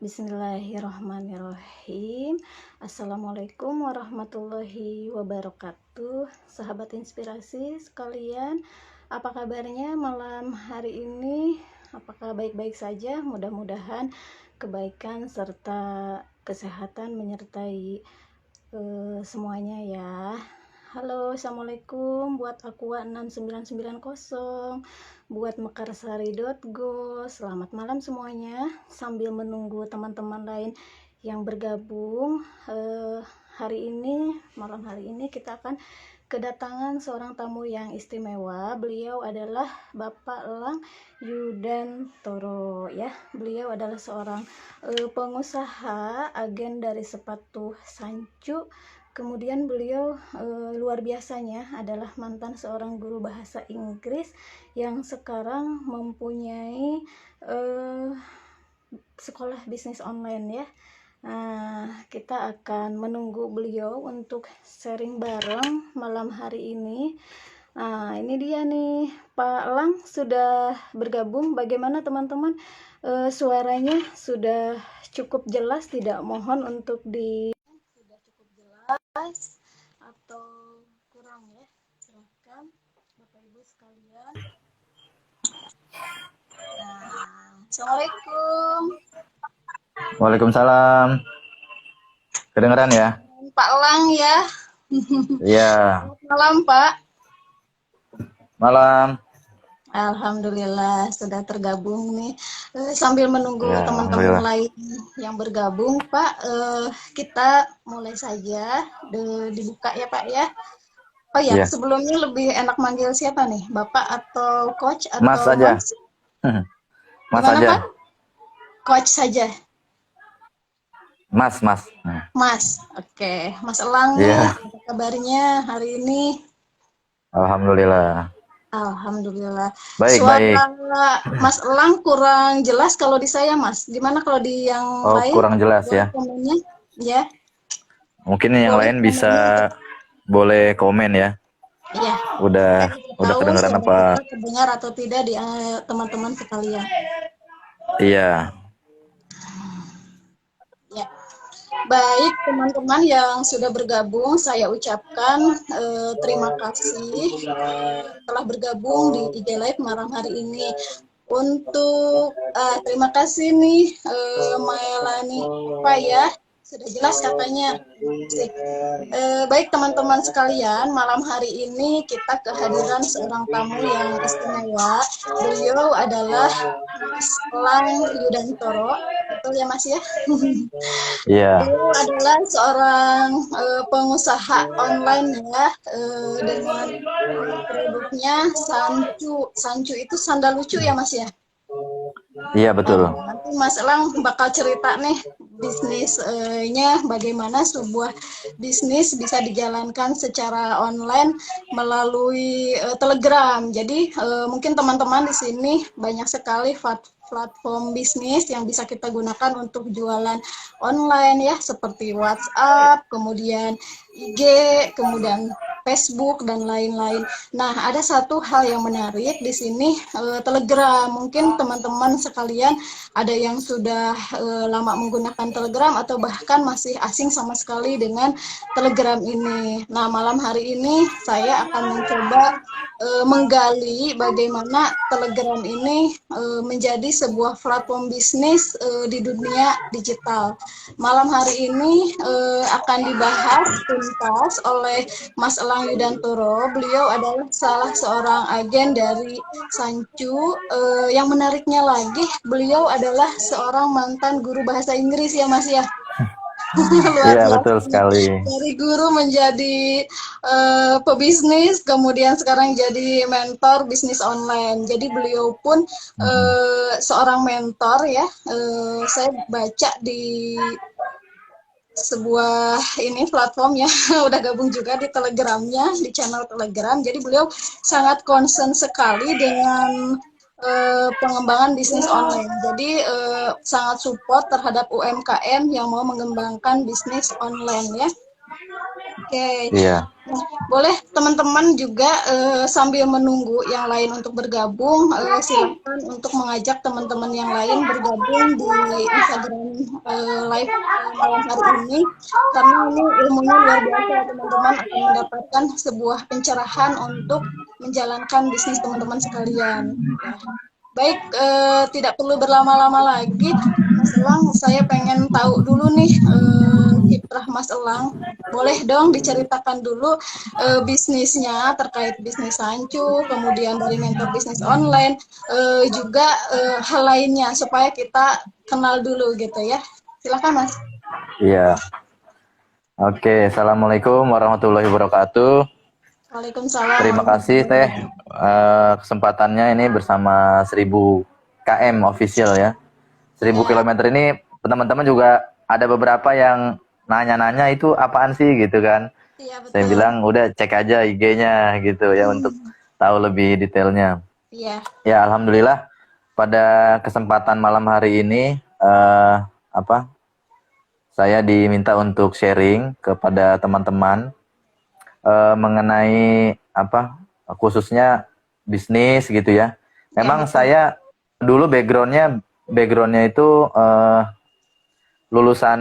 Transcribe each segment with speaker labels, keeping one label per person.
Speaker 1: Bismillahirrahmanirrahim. Assalamualaikum warahmatullahi wabarakatuh. Sahabat inspirasi sekalian, apa kabarnya malam hari ini? Apakah baik-baik saja? Mudah-mudahan kebaikan serta kesehatan menyertai semuanya ya. Halo, assalamualaikum buat Aqua 6990, buat mekarsari.go. Selamat malam semuanya. Sambil menunggu teman-teman lain yang bergabung, malam hari ini kita akan kedatangan seorang tamu yang istimewa. Beliau adalah Bapak Elang Yudantoro ya. Beliau adalah seorang pengusaha agen dari sepatu Sancu. Kemudian beliau luar biasanya adalah mantan seorang guru bahasa Inggris yang sekarang mempunyai sekolah bisnis online ya. Kita akan menunggu beliau untuk sharing bareng malam hari ini. Ini dia nih, Pak Elang sudah bergabung. Bagaimana teman-teman? Suaranya sudah cukup jelas, tidak? Mohon untuk sudah cukup jelas atau kurang ya? Silahkan Bapak Ibu sekalian. Assalamualaikum.
Speaker 2: Waalaikumsalam. Kedengeran ya?
Speaker 1: Pak Elang ya.
Speaker 2: Iya.
Speaker 1: Malam Pak.
Speaker 2: Malam.
Speaker 1: Alhamdulillah sudah tergabung nih. Sambil menunggu
Speaker 2: Ya,
Speaker 1: teman-teman lain yang bergabung, Pak, kita mulai saja. Dibuka ya Pak ya. Oh ya, sebelumnya lebih enak manggil siapa nih? Bapak atau coach atau
Speaker 2: Mas saja. Mas
Speaker 1: gimana,
Speaker 2: saja.
Speaker 1: Pak? Coach saja.
Speaker 2: Mas.
Speaker 1: Mas, oke. Mas Elang nih, apa kabarnya hari ini?
Speaker 2: Alhamdulillah.
Speaker 1: Alhamdulillah.
Speaker 2: Baik.
Speaker 1: Mas Elang kurang jelas kalau di saya, Mas. Gimana kalau di yang lain?
Speaker 2: Kurang jelas ya.
Speaker 1: Komennya, ya.
Speaker 2: Mungkin yang lain bisa boleh komen ya.
Speaker 1: Iya.
Speaker 2: Udah kedengeran apa?
Speaker 1: Kedengar atau tidak di teman-teman sekalian.
Speaker 2: Iya.
Speaker 1: Ya. Baik teman-teman yang sudah bergabung, saya ucapkan terima kasih telah bergabung di IG Live malam hari ini. Untuk terima kasih nih Maelani Pak ya, sudah jelas katanya. Baik teman-teman sekalian, malam hari ini kita kehadiran seorang tamu yang istimewa. Beliau adalah Mas Elang Yudantoro, betul ya Mas ya?
Speaker 2: Iya.
Speaker 1: Beliau adalah seorang pengusaha online ya, dengan produknya Sancu itu sandal lucu ya Mas ya?
Speaker 2: Iya betul.
Speaker 1: Nanti Mas Elang bakal cerita nih bisnisnya bagaimana sebuah bisnis bisa dijalankan secara online melalui Telegram. Jadi mungkin teman-teman di sini banyak sekali platform bisnis yang bisa kita gunakan untuk jualan online ya, seperti WhatsApp, kemudian IG, kemudian Facebook dan lain-lain. Nah, ada satu hal yang menarik di sini, Telegram. Mungkin teman-teman sekalian ada yang sudah lama menggunakan Telegram atau bahkan masih asing sama sekali dengan Telegram ini. Nah, malam hari ini saya akan mencoba menggali bagaimana Telegram ini menjadi sebuah platform bisnis di dunia digital. Malam hari ini akan dibahas tuntas oleh Mas Elang Yudantoro. Beliau adalah salah seorang agen dari Sancu. Yang menariknya lagi, beliau adalah seorang mantan guru bahasa Inggris ya Mas ya.
Speaker 2: Iya betul sekali.
Speaker 1: Dari guru menjadi pebisnis, kemudian sekarang jadi mentor bisnis online. Jadi beliau pun seorang mentor ya. Saya baca di sebuah platform ya, udah gabung juga di Telegramnya, di channel Telegram. Jadi beliau sangat concern sekali dengan pengembangan bisnis online. Jadi sangat support terhadap UMKM yang mau mengembangkan bisnis online ya. Oke,
Speaker 2: Iya.
Speaker 1: boleh teman-teman juga sambil menunggu yang lain untuk bergabung, silakan untuk mengajak teman-teman yang lain bergabung di Instagram live malam hari ini, karena ini ilmunya luar biasa ya teman-teman, akan mendapatkan sebuah pencerahan untuk menjalankan bisnis teman-teman sekalian. Ya. Baik, tidak perlu berlama-lama lagi, Mas Elang. Saya pengen tahu dulu nih kiprah Mas Elang. Boleh dong diceritakan dulu bisnisnya terkait bisnis Sancu, kemudian dari mentor bisnis online, juga hal lainnya supaya kita kenal dulu gitu ya. Silakan Mas.
Speaker 2: Iya. Oke, assalamualaikum warahmatullahi wabarakatuh.
Speaker 1: Waalaikumsalam
Speaker 2: Terima kasih
Speaker 1: warahmatullahi
Speaker 2: Teh
Speaker 1: wabarakatuh.
Speaker 2: kesempatannya ini bersama 1000 km official ya. 1000 km ini teman-teman juga ada beberapa yang nanya-nanya itu apaan sih gitu kan.
Speaker 1: Iya
Speaker 2: Saya
Speaker 1: betul.
Speaker 2: bilang udah cek aja IG-nya gitu ya untuk tahu lebih detailnya.
Speaker 1: Iya.
Speaker 2: Ya alhamdulillah pada kesempatan malam hari ini apa saya diminta untuk sharing kepada teman-teman mengenai apa khususnya bisnis gitu ya.
Speaker 1: Iya
Speaker 2: Memang
Speaker 1: betul.
Speaker 2: saya dulu backgroundnya itu lulusan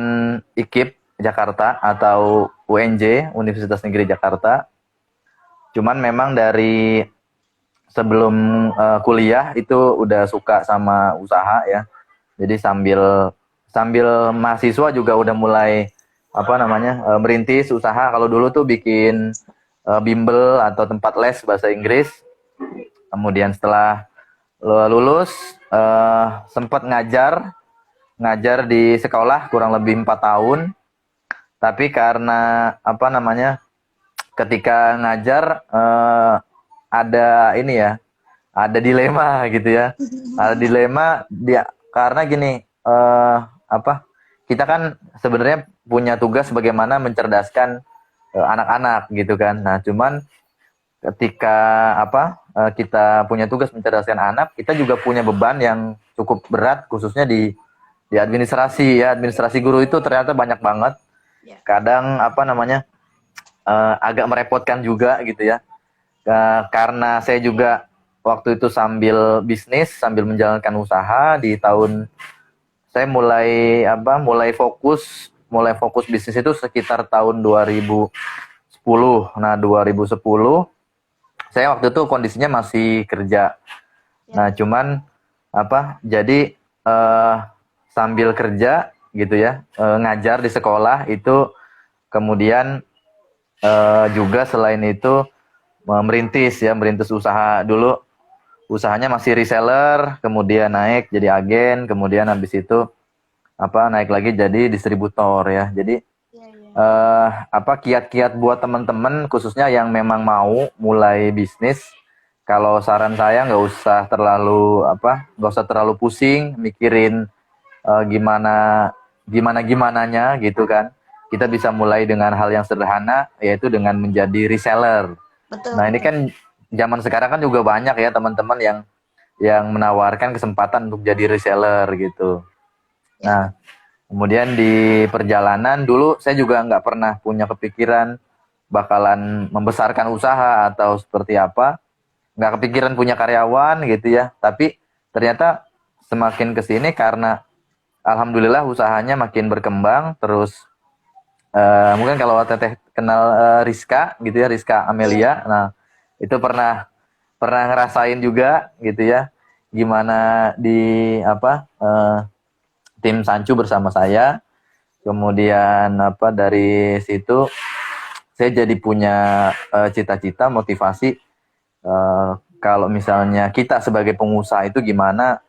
Speaker 2: IKIP Jakarta atau UNJ Universitas Negeri Jakarta. Cuman memang dari sebelum kuliah itu udah suka sama usaha ya. Jadi sambil sambil mahasiswa juga udah mulai apa namanya merintis usaha. Kalau dulu tuh bikin bimbel atau tempat les bahasa Inggris. Kemudian setelah lulus sempat ngajar di sekolah kurang lebih 4 tahun. Tapi karena apa namanya ketika ngajar ada ini ya, ada dilema gitu ya. Ada dilema dia karena gini apa kita kan sebenarnya punya tugas bagaimana mencerdaskan anak-anak gitu kan. Nah, cuman ketika apa kita punya tugas mencerdaskan anak, kita juga punya beban yang cukup berat khususnya di administrasi ya. Administrasi guru itu ternyata banyak banget.
Speaker 1: Ya.
Speaker 2: Kadang apa namanya agak merepotkan juga gitu ya. Karena saya juga waktu itu sambil bisnis, sambil menjalankan usaha di tahun saya mulai fokus bisnis itu sekitar tahun 2010. Nah, 2010 saya waktu itu kondisinya masih kerja. Nah, cuman apa? Jadi sambil kerja gitu ya, ngajar di sekolah itu kemudian juga selain itu merintis usaha dulu. Usahanya masih reseller, kemudian naik jadi agen, kemudian habis itu apa naik lagi jadi distributor ya. Jadi apa kiat-kiat buat teman-teman khususnya yang memang mau mulai bisnis, kalau saran saya nggak usah terlalu pusing mikirin gimana gimananya gitu kan. Kita bisa mulai dengan hal yang sederhana, yaitu dengan menjadi reseller.
Speaker 1: Betul,
Speaker 2: Nah, ini
Speaker 1: betul.
Speaker 2: kan zaman sekarang kan juga banyak ya teman-teman yang menawarkan kesempatan untuk jadi reseller gitu.
Speaker 1: Ya.
Speaker 2: Nah, kemudian di perjalanan dulu saya juga nggak pernah punya kepikiran bakalan membesarkan usaha atau seperti apa. Nggak kepikiran punya karyawan gitu ya. Tapi ternyata semakin kesini karena alhamdulillah usahanya makin berkembang. Terus mungkin kalau Teteh kenal Rizka gitu ya, Rizka
Speaker 1: Ya.
Speaker 2: Amelia. Nah, itu pernah pernah ngerasain juga gitu ya gimana di apa tim Sancu bersama saya. Kemudian apa dari situ saya jadi punya cita-cita motivasi kalau misalnya kita sebagai pengusaha itu gimana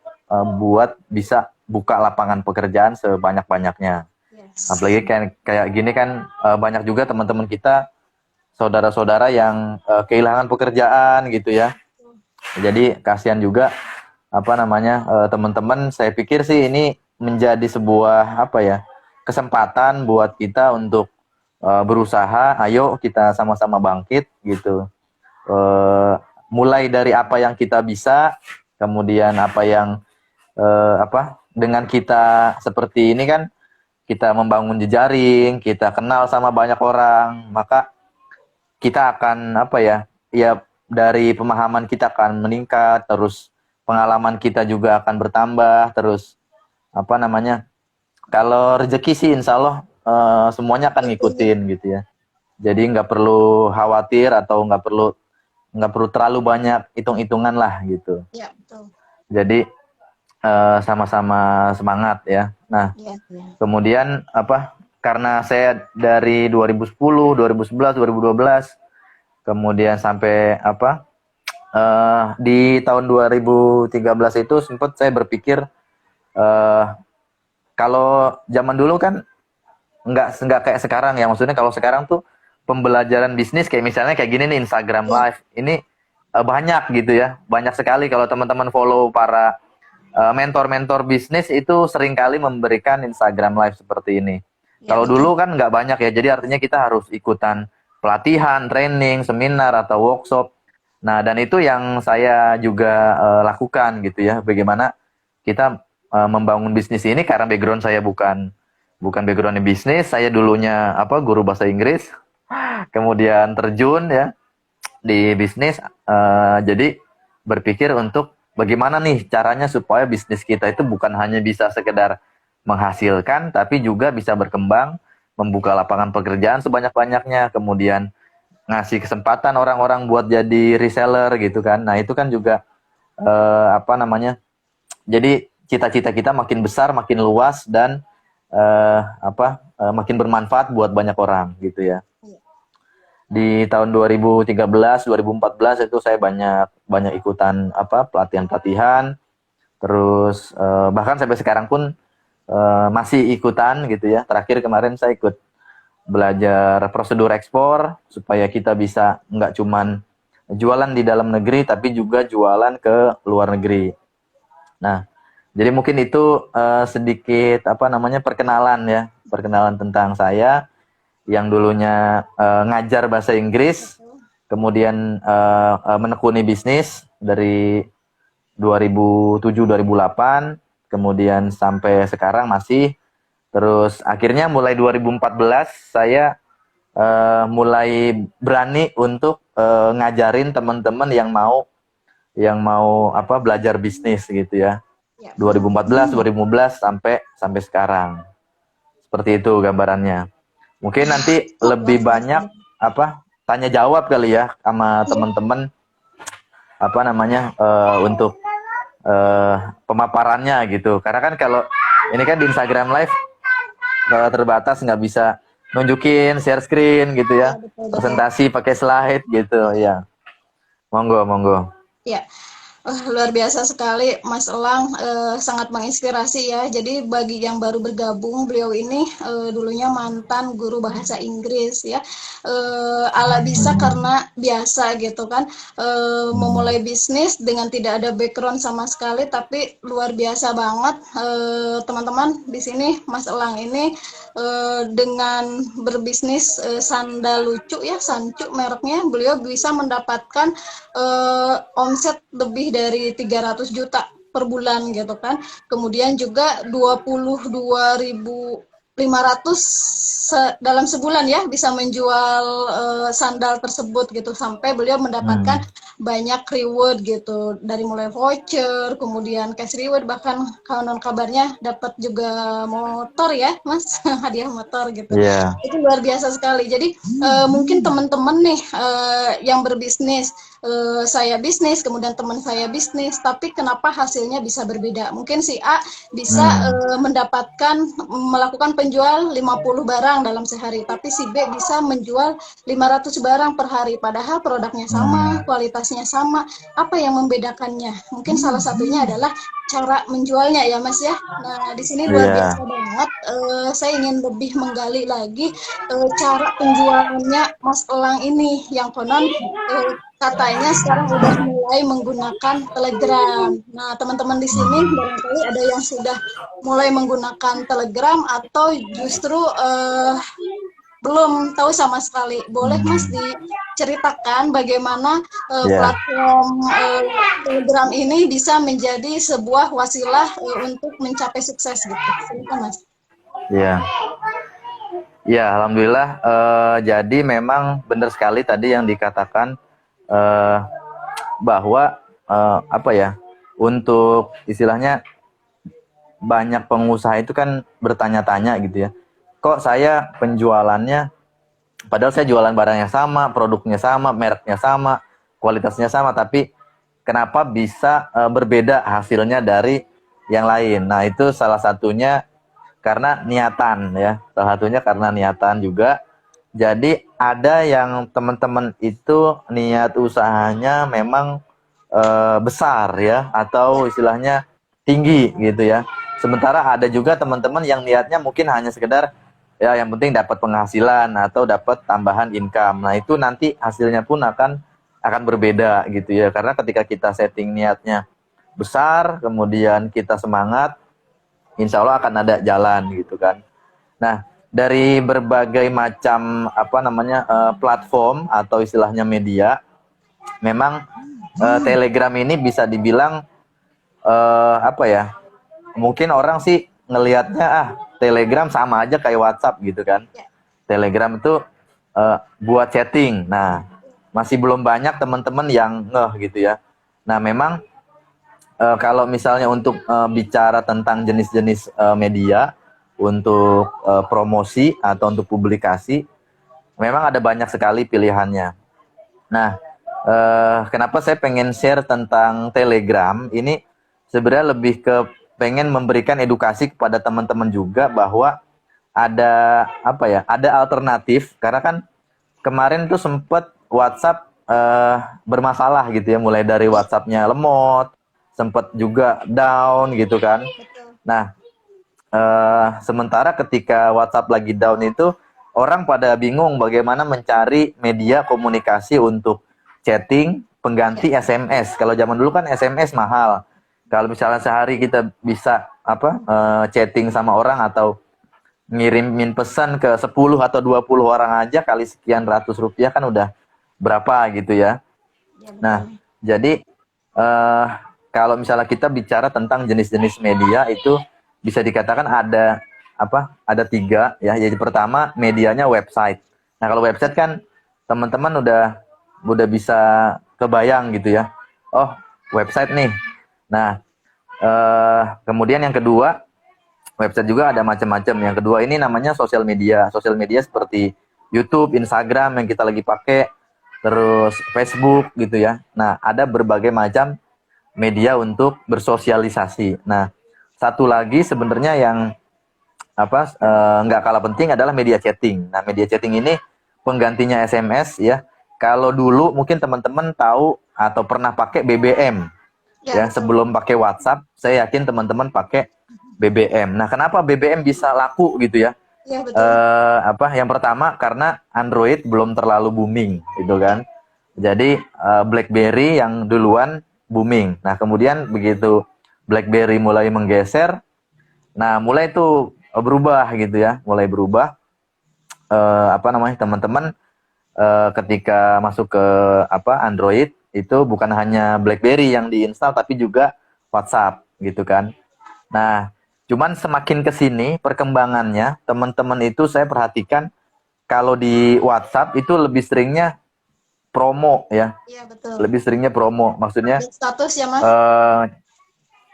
Speaker 2: buat bisa buka lapangan pekerjaan sebanyak-banyaknya.
Speaker 1: Yes.
Speaker 2: Apalagi kayak gini kan banyak juga teman-teman kita saudara-saudara yang kehilangan pekerjaan gitu ya. Jadi kasihan juga apa namanya teman-teman. Saya pikir sih ini menjadi sebuah apa ya kesempatan buat kita untuk berusaha. Ayo kita sama-sama bangkit gitu. Mulai dari apa yang kita bisa, kemudian apa yang apa dengan kita seperti ini kan kita membangun jejaring, kita kenal sama banyak orang, maka kita akan apa ya? Ya dari pemahaman kita akan meningkat, terus pengalaman kita juga akan bertambah, terus apa namanya? Kalau rezeki sih insya Allah semuanya akan ngikutin gitu ya. Jadi nggak perlu khawatir atau nggak perlu terlalu banyak hitung-hitungan lah gitu.
Speaker 1: Ya, betul.
Speaker 2: Jadi sama-sama semangat ya. Nah,
Speaker 1: Ya, ya.
Speaker 2: kemudian apa? Karena saya dari 2010, 2011, 2012, kemudian sampai apa? Di tahun 2013 itu sempat saya berpikir kalau zaman dulu kan nggak kayak sekarang ya. Maksudnya kalau sekarang tuh pembelajaran bisnis kayak misalnya kayak gini nih Instagram Live ini banyak gitu ya. Banyak sekali kalau teman-teman follow para mentor-mentor bisnis itu seringkali memberikan Instagram Live seperti ini.
Speaker 1: Ya,
Speaker 2: Kalau
Speaker 1: betul.
Speaker 2: dulu kan nggak banyak ya, jadi artinya kita harus ikutan pelatihan, training, seminar atau workshop. Nah, dan itu yang saya juga lakukan gitu ya. Bagaimana kita membangun bisnis ini karena background saya bukan backgroundnya bisnis, saya dulunya apa guru bahasa Inggris, kemudian terjun ya di bisnis, jadi berpikir untuk bagaimana nih caranya supaya bisnis kita itu bukan hanya bisa sekedar menghasilkan, tapi juga bisa berkembang, membuka lapangan pekerjaan sebanyak-banyaknya, kemudian ngasih kesempatan orang-orang buat jadi reseller gitu kan. Nah itu kan juga apa namanya? Jadi cita-cita kita makin besar, makin luas dan makin bermanfaat buat banyak orang gitu ya. Di tahun 2013, 2014 itu saya banyak ikutan pelatihan-pelatihan, terus bahkan sampai sekarang pun masih ikutan gitu ya. Terakhir kemarin saya ikut belajar prosedur ekspor supaya kita bisa nggak cuman jualan di dalam negeri tapi juga jualan ke luar negeri. Nah, jadi mungkin itu sedikit perkenalan tentang saya yang dulunya ngajar bahasa Inggris, kemudian menekuni bisnis dari 2007-2008, kemudian sampai sekarang masih. Terus akhirnya mulai 2014 saya mulai berani untuk ngajarin teman-teman yang mau belajar bisnis gitu ya. 2014, 2015 sampai sekarang. Seperti itu gambarannya. Mungkin nanti lebih banyak tanya jawab kali ya sama teman-teman untuk pemaparannya gitu. Karena kan kalau ini kan di Instagram Live terbatas, nggak bisa nunjukin share screen gitu ya, presentasi pakai slide gitu ya. Monggo.
Speaker 1: Ya. Luar biasa sekali Mas Elang, sangat menginspirasi ya. Jadi bagi yang baru bergabung, beliau ini dulunya mantan guru bahasa Inggris ya. Ala bisa karena biasa gitu kan, memulai bisnis dengan tidak ada background sama sekali, tapi luar biasa banget teman-teman di sini Mas Elang ini dengan berbisnis sandal lucu ya, Sancu mereknya, beliau bisa mendapatkan omset lebih dari 300 juta per bulan gitu kan. Kemudian juga 22.500 dalam sebulan ya bisa menjual sandal tersebut gitu, sampai beliau mendapatkan banyak reward gitu, dari mulai voucher, kemudian cash reward, bahkan konon kabarnya dapat juga motor ya Mas, hadiah motor gitu.
Speaker 2: Yeah.
Speaker 1: Itu luar biasa sekali. Jadi mungkin teman-teman nih yang berbisnis, saya bisnis, kemudian teman saya bisnis, tapi kenapa hasilnya bisa berbeda? Mungkin si A bisa melakukan penjual 50 barang dalam sehari, tapi si B bisa menjual 500 barang per hari, padahal produknya sama, kualitasnya sama. Apa yang membedakannya? Mungkin salah satunya adalah cara menjualnya ya Mas ya. Nah di sini luar biasa banget. Saya ingin lebih menggali lagi cara penjualannya Mas Elang ini, yang konon katanya sekarang udah mulai menggunakan Telegram. Nah, teman-teman di sini barangkali ada yang sudah mulai menggunakan Telegram atau justru belum tahu sama sekali. Boleh Mas diceritakan bagaimana platform Telegram ini bisa menjadi sebuah wasilah untuk mencapai sukses gitu. Silakan Mas.
Speaker 2: Iya. Ya, alhamdulillah. Jadi memang benar sekali tadi yang dikatakan eh, bahwa apa ya, untuk istilahnya banyak pengusaha itu kan bertanya-tanya gitu ya. Kok saya penjualannya, padahal saya jualan barangnya sama, produknya sama, mereknya sama, kualitasnya sama, tapi kenapa bisa berbeda hasilnya dari yang lain? Nah, itu salah satunya karena niatan ya. Salah satunya karena niatan juga. Jadi ada yang teman-teman itu niat usahanya memang besar ya, atau istilahnya tinggi gitu ya. Sementara ada juga teman-teman yang niatnya mungkin hanya sekedar ya yang penting dapat penghasilan atau dapat tambahan income. Nah, itu nanti hasilnya pun akan berbeda gitu ya. Karena ketika kita setting niatnya besar, kemudian kita semangat, insya Allah akan ada jalan gitu kan. Nah, dari berbagai macam apa namanya platform atau istilahnya media, memang Telegram ini bisa dibilang apa ya? Mungkin orang sih ngelihatnya Telegram sama aja kayak WhatsApp gitu kan. Telegram itu buat chatting. Nah, masih belum banyak teman-teman yang ngeh gitu ya. Nah, memang kalau misalnya untuk bicara tentang jenis-jenis media untuk promosi atau untuk publikasi, memang ada banyak sekali pilihannya. Nah, kenapa saya pengen share tentang Telegram ini, sebenarnya lebih ke pengen memberikan edukasi kepada teman-teman juga bahwa ada apa ya, ada alternatif, karena kan kemarin tuh sempet WhatsApp bermasalah gitu ya, mulai dari WhatsAppnya lemot, sempet juga down gitu kan.
Speaker 1: Betul.
Speaker 2: Nah, sementara ketika WhatsApp lagi down itu, orang pada bingung bagaimana mencari media komunikasi untuk chatting pengganti SMS. Kalau zaman dulu kan SMS mahal. Kalau misalnya sehari kita bisa apa chatting sama orang atau ngirimin pesan ke 10 atau 20 orang aja kali sekian ratus rupiah kan udah berapa gitu ya.
Speaker 1: Ya, betul.
Speaker 2: Nah, jadi kalau misalnya kita bicara tentang jenis-jenis media itu bisa dikatakan ada apa? Ada 3 ya. Jadi pertama medianya website. Nah, kalau website kan teman-teman udah bisa kebayang gitu ya. Oh, website nih. Nah, kemudian yang kedua, website juga ada macam-macam. Yang kedua ini namanya sosial media. Sosial media seperti YouTube, Instagram yang kita lagi pakai, terus Facebook gitu ya. Nah, ada berbagai macam media untuk bersosialisasi. Nah, satu lagi sebenarnya yang apa nggak kalah penting adalah media chatting. Nah, media chatting ini penggantinya SMS ya. Kalau dulu mungkin teman-teman tahu atau pernah pakai BBM ya, sebelum pakai WhatsApp, saya yakin teman-teman pakai BBM. Nah, kenapa BBM bisa laku gitu ya?
Speaker 1: Ya, betul.
Speaker 2: Apa? Yang pertama karena Android belum terlalu booming, gitu kan. Jadi BlackBerry yang duluan booming. Nah, kemudian begitu BlackBerry mulai menggeser, nah mulai itu berubah gitu ya, mulai berubah. Apa namanya, teman-teman ketika masuk ke apa Android itu bukan hanya BlackBerry yang diinstal tapi juga WhatsApp gitu kan. Nah, cuman semakin ke sini perkembangannya, teman-teman itu saya perhatikan kalau di WhatsApp itu lebih seringnya promo ya.
Speaker 1: Iya, betul.
Speaker 2: Lebih seringnya promo. Maksudnya
Speaker 1: Status ya, Mas?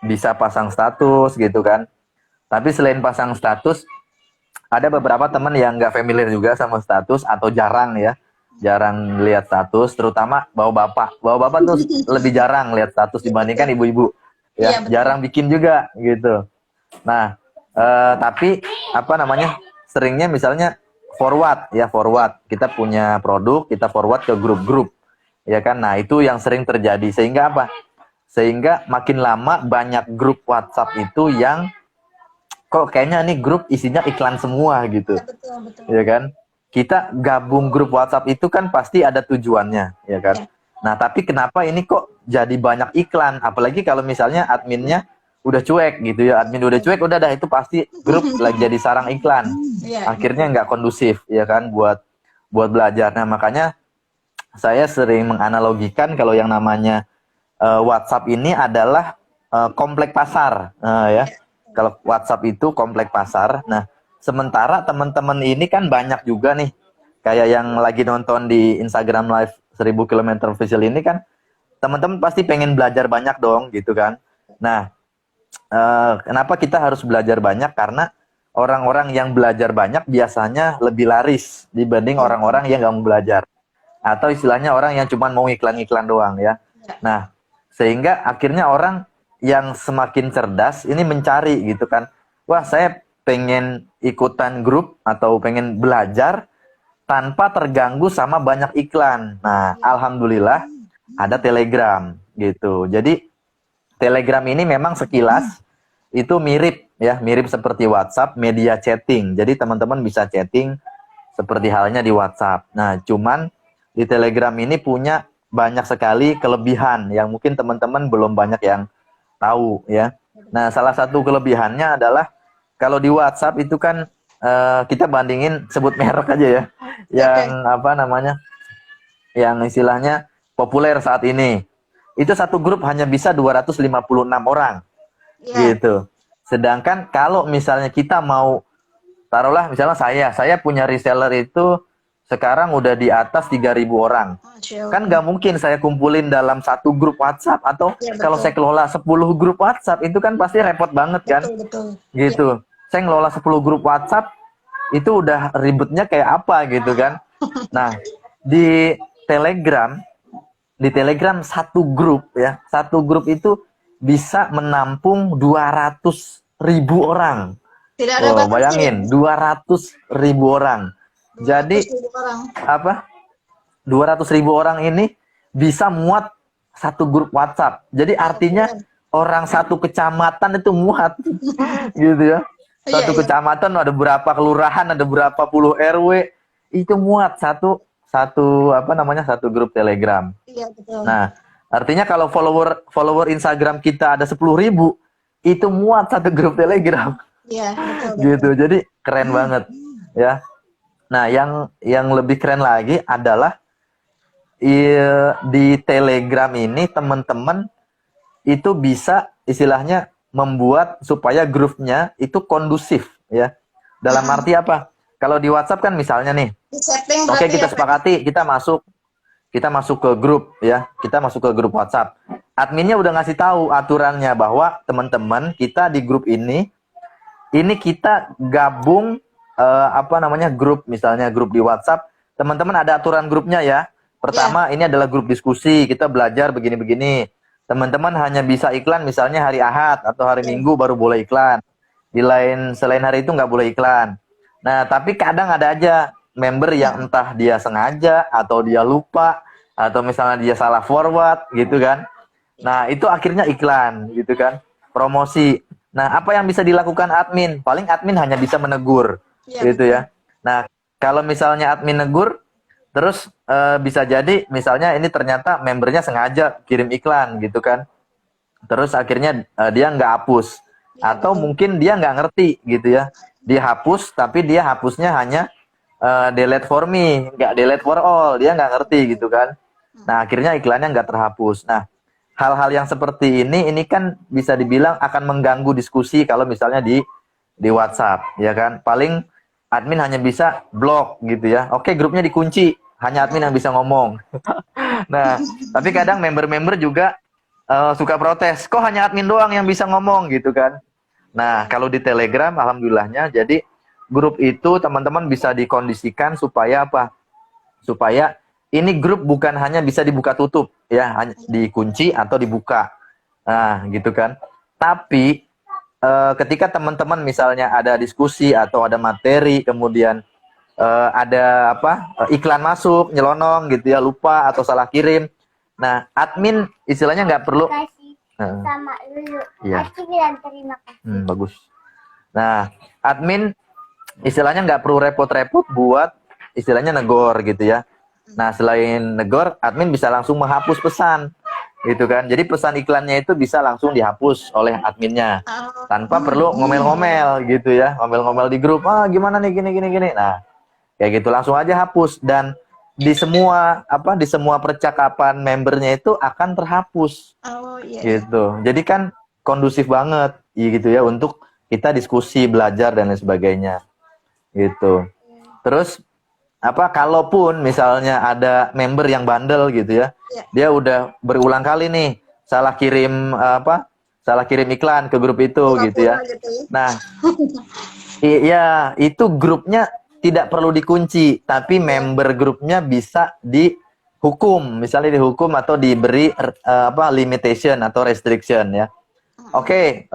Speaker 2: bisa pasang status gitu kan. Tapi selain pasang status, ada beberapa teman yang nggak familiar juga sama status atau jarang ya. Jarang lihat status, terutama bapak-bapak. Bapak-bapak tuh lebih jarang lihat status dibandingkan ibu-ibu. Ya,
Speaker 1: Iya,
Speaker 2: jarang bikin juga gitu. Nah, tapi apa namanya? Seringnya misalnya forward ya, forward. Kita punya produk, kita forward ke grup-grup. Ya kan? Nah, itu yang sering terjadi sehingga apa? Sehingga makin lama banyak grup WhatsApp itu yang kok kayaknya nih grup isinya iklan semua gitu.
Speaker 1: Ya, betul, betul.
Speaker 2: Ya kan? Kita gabung grup WhatsApp itu kan pasti ada tujuannya, ya kan?
Speaker 1: Ya.
Speaker 2: Nah, tapi kenapa ini kok jadi banyak iklan? Apalagi kalau misalnya adminnya udah cuek gitu ya. Admin udah cuek, udah dah itu pasti grup lagi jadi sarang iklan.
Speaker 1: Ya,
Speaker 2: Akhirnya nggak kondusif, ya kan, buat belajar. Nah, makanya saya sering menganalogikan kalau yang namanya WhatsApp ini adalah komplek pasar, ya. Kalau WhatsApp itu komplek pasar. Nah, sementara teman-teman ini kan banyak juga nih, kayak yang lagi nonton di Instagram Live 1000 km official ini kan, teman-teman pasti pengen belajar banyak dong gitu kan. Nah, kenapa kita harus belajar banyak? Karena orang-orang yang belajar banyak biasanya lebih laris dibanding orang-orang yang nggak mau belajar. Atau istilahnya orang yang cuma mau iklan-iklan doang ya. Nah, sehingga akhirnya orang yang semakin cerdas ini mencari gitu kan. Wah, saya pengen ikutan grup atau pengen belajar tanpa terganggu sama banyak iklan. Nah, alhamdulillah ada Telegram gitu. Jadi Telegram ini memang sekilas itu mirip ya, mirip seperti WhatsApp, media chatting. Jadi teman-teman bisa chatting seperti halnya di WhatsApp. Nah, cuman di Telegram ini punya banyak sekali kelebihan yang mungkin teman-teman belum banyak yang tahu ya. Nah, salah satu kelebihannya adalah kalau di WhatsApp itu kan kita bandingin, sebut merek aja ya, yang apa namanya, yang istilahnya populer saat ini. Itu satu grup hanya bisa 256 orang. Gitu. Sedangkan kalau misalnya kita mau, taruhlah misalnya saya punya reseller itu sekarang udah di atas 3.000 orang. Kan nggak mungkin saya kumpulin dalam satu grup WhatsApp, atau kalau saya kelola 10 grup WhatsApp itu kan pasti repot banget kan. Gitu. Saya ngelola 10 grup WhatsApp itu udah ribetnya kayak apa gitu kan. Nah, di Telegram satu grup ya, satu grup itu bisa menampung 200.000 orang.
Speaker 1: Tidak ada
Speaker 2: bayangin 200.000 orang. Jadi apa? 200.000 orang ini bisa muat satu grup WhatsApp. Jadi artinya orang satu kecamatan itu muat, gitu ya. Satu kecamatan ada berapa kelurahan, ada berapa puluh RW, itu muat satu apa namanya, satu grup Telegram.
Speaker 1: Iya, betul.
Speaker 2: Nah, artinya kalau follower Instagram kita ada 10.000, itu muat satu grup Telegram.
Speaker 1: Iya, betul.
Speaker 2: Gitu. Jadi keren banget ya. Nah, yang lebih keren lagi adalah di Telegram ini teman-teman itu bisa istilahnya membuat supaya grupnya itu kondusif ya. Dalam arti apa? Kalau di WhatsApp kan misalnya nih, oke, kita sepakati kita masuk ke grup ya, kita masuk ke grup WhatsApp. Adminnya udah ngasih tahu aturannya bahwa teman-teman kita di grup ini kita gabung apa namanya, grup, misalnya grup di WhatsApp, teman-teman ada aturan grupnya ya. Pertama, ini adalah grup diskusi, kita belajar begini-begini. Teman-teman hanya bisa iklan misalnya hari Ahad atau hari Minggu baru boleh iklan. Selain hari itu nggak boleh iklan. Nah, tapi kadang ada aja member yang entah dia sengaja atau dia lupa atau misalnya dia salah forward gitu kan. Nah, itu akhirnya iklan gitu kan, promosi. Nah, apa yang bisa dilakukan admin? Paling admin hanya bisa menegur gitu ya. Nah, kalau misalnya admin negur, terus bisa jadi misalnya ini ternyata membernya sengaja kirim iklan gitu kan. Terus akhirnya dia nggak hapus. Atau mungkin dia nggak ngerti gitu ya. Dia hapus, tapi dia hapusnya hanya delete for me, nggak delete for all. Dia nggak ngerti gitu kan. Nah, akhirnya iklannya nggak terhapus. Nah, hal-hal yang seperti ini kan bisa dibilang akan mengganggu diskusi kalau misalnya di WhatsApp, ya kan. Paling admin hanya bisa blok gitu ya. Oke, grupnya dikunci, hanya admin yang bisa ngomong. Nah, tapi kadang member-member juga suka protes, kok hanya admin doang yang bisa ngomong gitu kan. Nah, kalau di Telegram alhamdulillahnya, jadi grup itu teman-teman bisa dikondisikan supaya apa? Supaya ini grup bukan hanya bisa dibuka tutup ya, hanya dikunci atau dibuka. Nah, gitu kan. Tapi ketika teman-teman misalnya ada diskusi atau ada materi, kemudian ada apa, iklan masuk, nyelonong gitu ya, lupa atau salah kirim. Nah, admin istilahnya nggak perlu sama dulu. Iya. Bilang terima kasih. Bagus. Nah, admin istilahnya nggak perlu repot-repot buat istilahnya negor gitu ya. Nah, selain negor, admin bisa langsung menghapus pesan gitu kan. Jadi pesan iklannya itu bisa langsung dihapus oleh adminnya tanpa perlu ngomel-ngomel gitu ya, ngomel-ngomel di grup, gimana nih gini. Nah, kayak gitu langsung aja hapus, dan di semua percakapan membernya itu akan terhapus. Gitu. Jadi kan kondusif banget gitu ya untuk kita diskusi, belajar dan lain sebagainya. gitu. Terus apa kalaupun misalnya ada member yang bandel gitu ya,
Speaker 1: Ya.
Speaker 2: dia udah berulang kali nih salah kirim iklan ke grup itu gitu ya.
Speaker 1: Pura-pura gitu ya.
Speaker 2: Nah, iya itu grupnya tidak perlu dikunci, tapi member grupnya bisa dihukum, misalnya dihukum atau diberi limitation atau restriction ya. Oke,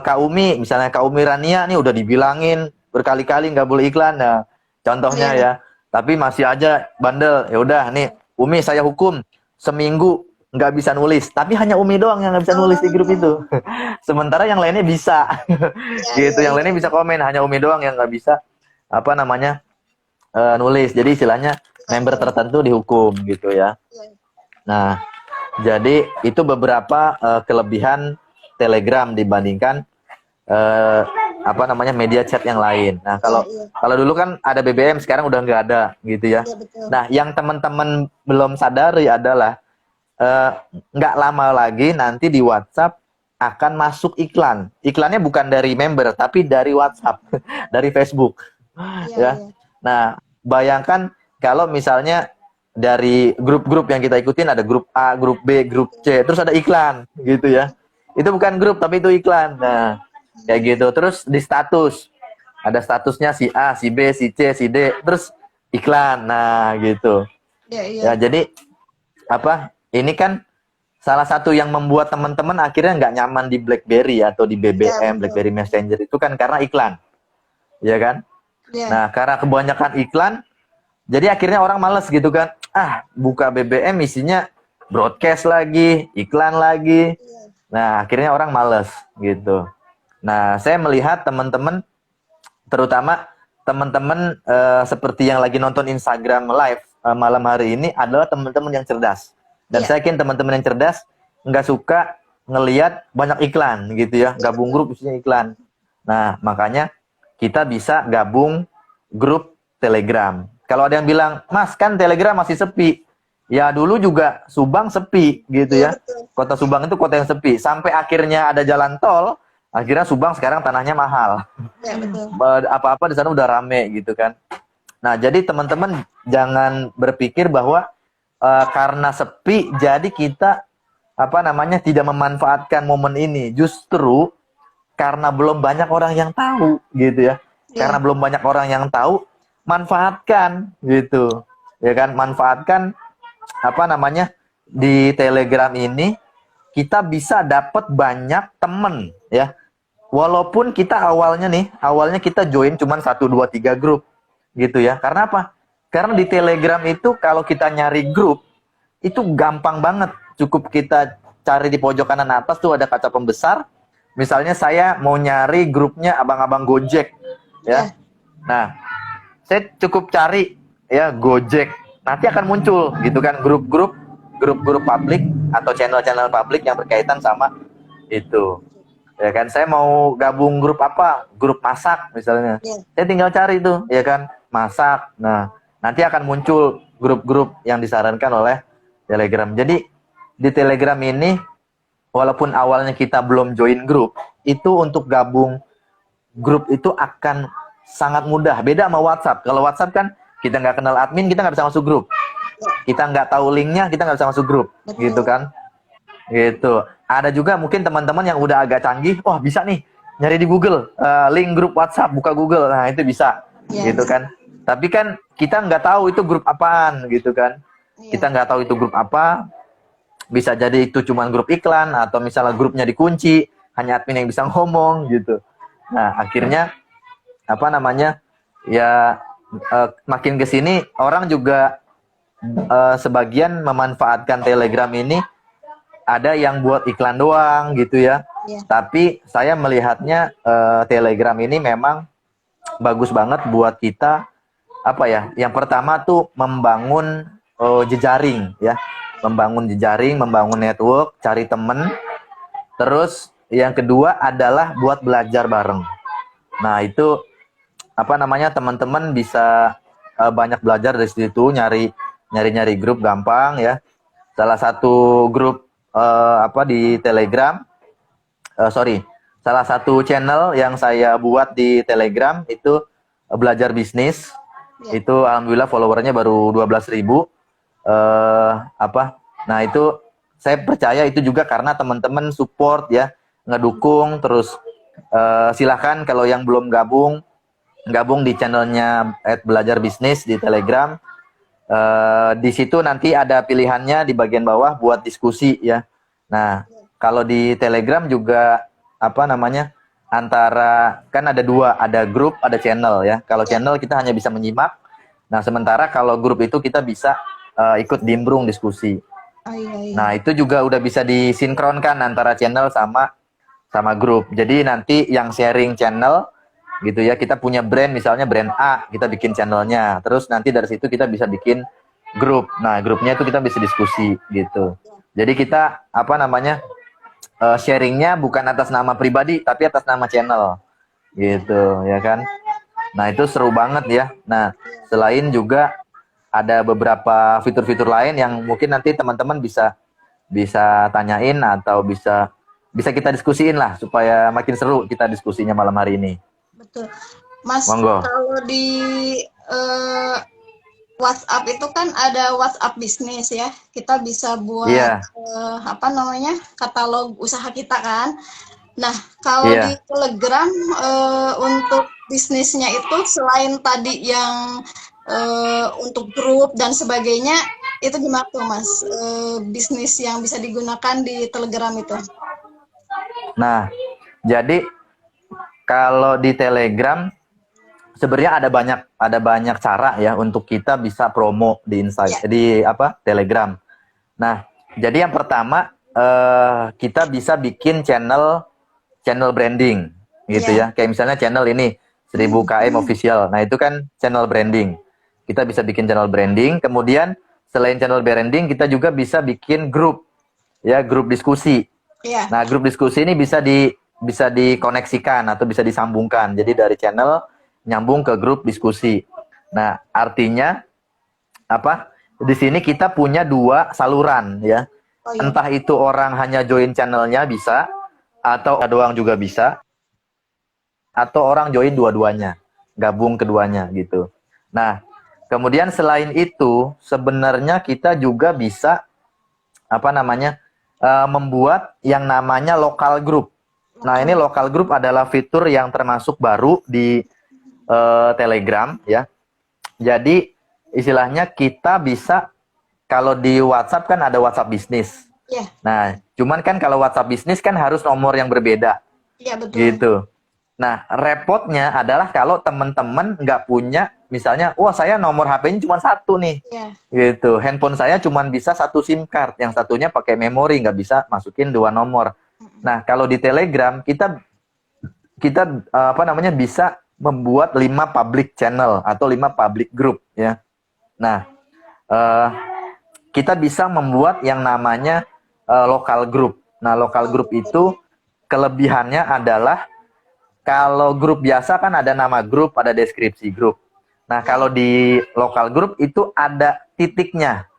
Speaker 2: Kak Umi, misalnya Kak Umi Rania nih udah dibilangin berkali-kali nggak boleh iklan, nah contohnya
Speaker 1: Iya.
Speaker 2: ya, tapi masih aja bandel, ya udah nih Umi saya hukum seminggu nggak bisa nulis, tapi hanya Umi doang yang nggak bisa nulis di grup itu, sementara yang lainnya bisa, gitu, yang lainnya bisa komen, hanya Umi doang yang nggak bisa nulis, jadi istilahnya member tertentu dihukum gitu ya. Nah, jadi itu beberapa kelebihan Telegram dibandingkan media chat yang lain. Nah, kalau dulu kan ada BBM, sekarang udah nggak ada gitu ya. Nah, yang teman-teman belum sadari adalah nggak lama lagi nanti di WhatsApp akan masuk iklan. Iklannya bukan dari member, tapi dari WhatsApp, dari Facebook. Ya. Nah, bayangkan kalau misalnya dari grup-grup yang kita ikutin ada grup A, grup B, grup C, terus ada iklan gitu ya. Itu bukan grup tapi itu iklan. Nah, kayak gitu. Terus di status ada statusnya si A, si B, si C, si D, terus iklan. Nah, gitu. Ya, jadi ini kan salah satu yang membuat teman-teman akhirnya nggak nyaman di BlackBerry atau di BBM, BlackBerry Messenger itu kan karena iklan. Ya kan? Nah, karena kebanyakan iklan, jadi akhirnya orang males gitu kan. Buka BBM isinya broadcast lagi, iklan lagi. Nah, akhirnya orang males gitu. Nah, saya melihat teman-teman, terutama teman-teman seperti yang lagi nonton Instagram live malam hari ini adalah teman-teman yang cerdas. Dan saya yakin teman-teman yang cerdas nggak suka ngelihat banyak iklan gitu ya. Gabung grup isinya iklan. Nah, makanya kita bisa gabung grup Telegram. Kalau ada yang bilang, Mas kan Telegram masih sepi. Ya dulu juga Subang sepi gitu ya. Kota Subang itu kota yang sepi. Sampai akhirnya ada jalan tol, akhirnya Subang sekarang tanahnya mahal. Apa-apa di sana udah rame gitu kan. Nah, jadi teman-teman jangan berpikir bahwa karena sepi jadi kita tidak memanfaatkan momen ini. Justru karena belum banyak orang yang tahu gitu ya. Karena belum banyak orang yang tahu, manfaatkan gitu. Ya kan, manfaatkan di Telegram ini kita bisa dapat banyak temen ya. Walaupun kita awalnya kita join cuma 1 2 3 grup gitu ya. Karena apa? Karena di Telegram itu kalau kita nyari grup itu gampang banget. Cukup kita cari di pojok kanan atas tuh ada kaca pembesar. Misalnya saya mau nyari grupnya abang-abang Gojek ya. Nah, saya cukup cari ya Gojek. Nanti akan muncul gitu kan grup-grup publik atau channel-channel publik yang berkaitan sama itu. Ya kan, saya mau gabung grup apa? Grup masak misalnya. Saya tinggal cari itu, ya kan, masak. Nah, nanti akan muncul grup-grup yang disarankan oleh Telegram. Jadi di Telegram ini walaupun awalnya kita belum join grup, itu untuk gabung grup itu akan sangat mudah. Beda sama WhatsApp. Kalau WhatsApp kan kita nggak kenal admin, kita nggak bisa masuk grup. Kita nggak tahu linknya, kita nggak bisa masuk grup. Gitu kan. Gitu. Ada juga mungkin teman-teman yang udah agak canggih, wah bisa nih nyari di Google, link grup WhatsApp, buka Google. Nah, itu bisa. Gitu kan. Tapi kan kita nggak tahu itu grup apaan gitu kan. Kita nggak tahu itu grup apa. Bisa jadi itu cuma grup iklan atau misalnya grupnya dikunci, hanya admin yang bisa ngomong gitu. Nah, akhirnya makin ke sini orang juga sebagian memanfaatkan Telegram ini ada yang buat iklan doang gitu ya. Tapi saya melihatnya Telegram ini memang bagus banget buat kita yang pertama tuh membangun jejaring ya. Membangun jejaring, membangun network, cari temen. Terus yang kedua adalah buat belajar bareng. Nah, itu teman-teman bisa banyak belajar dari situ, nyari grup gampang ya. Salah satu grup di Telegram, salah satu channel yang saya buat di Telegram itu belajar bisnis.
Speaker 1: Ya.
Speaker 2: Itu alhamdulillah followernya baru 12.000. Apa? Nah, itu saya percaya itu juga karena teman-teman support ya, ngedukung terus. Silahkan kalau yang belum gabung di channelnya @belajar bisnis di Telegram. Di situ nanti ada pilihannya di bagian bawah buat diskusi ya. Nah, kalau di Telegram juga apa namanya, antara kan ada dua, ada grup, ada channel ya. Kalau channel kita hanya bisa menyimak. Nah, sementara kalau grup itu kita bisa ikut nimbrung diskusi.
Speaker 1: Iya.
Speaker 2: Nah, itu juga udah bisa disinkronkan antara channel sama grup. Jadi nanti yang sharing channel gitu ya, kita punya brand, misalnya brand A, kita bikin channelnya. Terus nanti dari situ kita bisa bikin grup. Nah, grupnya itu kita bisa diskusi gitu. Jadi kita apa namanya, sharingnya bukan atas nama pribadi, tapi atas nama channel gitu ya kan. Nah, itu seru banget ya. Nah, selain juga ada beberapa fitur-fitur lain yang mungkin nanti teman-teman bisa tanyain atau bisa kita diskusiin lah supaya makin seru kita diskusinya malam hari ini.
Speaker 1: Betul. Mas,
Speaker 2: Monggo.
Speaker 1: kalau di WhatsApp itu kan ada WhatsApp bisnis ya. Kita bisa buat apa namanya, katalog usaha kita kan. Nah, kalau di Telegram untuk bisnisnya itu selain tadi yang untuk grup dan sebagainya, itu gimana tuh Mas? Bisnis yang bisa digunakan di Telegram itu?
Speaker 2: Nah, jadi kalau di Telegram sebenarnya ada banyak cara ya untuk kita bisa promo di di apa, Telegram. Nah, jadi yang pertama kita bisa bikin channel branding gitu ya. Kayak misalnya channel ini 1000 KM official. Nah, itu kan channel branding. Kita bisa bikin channel branding, kemudian selain channel branding kita juga bisa bikin grup ya, grup diskusi. Nah, grup diskusi ini bisa dikoneksikan atau bisa disambungkan. Jadi dari channel nyambung ke grup diskusi. Nah, artinya apa? Di sini kita punya dua saluran ya. Entah itu orang hanya join channelnya bisa, atau doang juga bisa, atau orang join dua-duanya, gabung keduanya gitu. Nah, kemudian selain itu sebenarnya kita juga bisa apa namanya, membuat yang namanya local group. Nah, ini local group adalah fitur yang termasuk baru di Telegram ya. Jadi istilahnya kita bisa, kalau di WhatsApp kan ada WhatsApp bisnis. Nah, cuman kan kalau WhatsApp bisnis kan harus nomor yang berbeda.
Speaker 1: Iya, betul.
Speaker 2: Gitu. Nah, repotnya adalah kalau teman-teman nggak punya, misalnya, wah saya nomor HP-nya cuma satu nih. Gitu. Handphone saya cuma bisa satu SIM card, yang satunya pakai memori, nggak bisa masukin dua nomor. Nah, kalau di Telegram kita apa namanya, bisa membuat 5 public channel atau 5 public group ya. Nah, kita bisa membuat yang namanya local group. Nah, local group itu kelebihannya adalah kalau grup biasa kan ada nama grup, ada deskripsi grup. Nah, kalau di local group itu ada titiknya.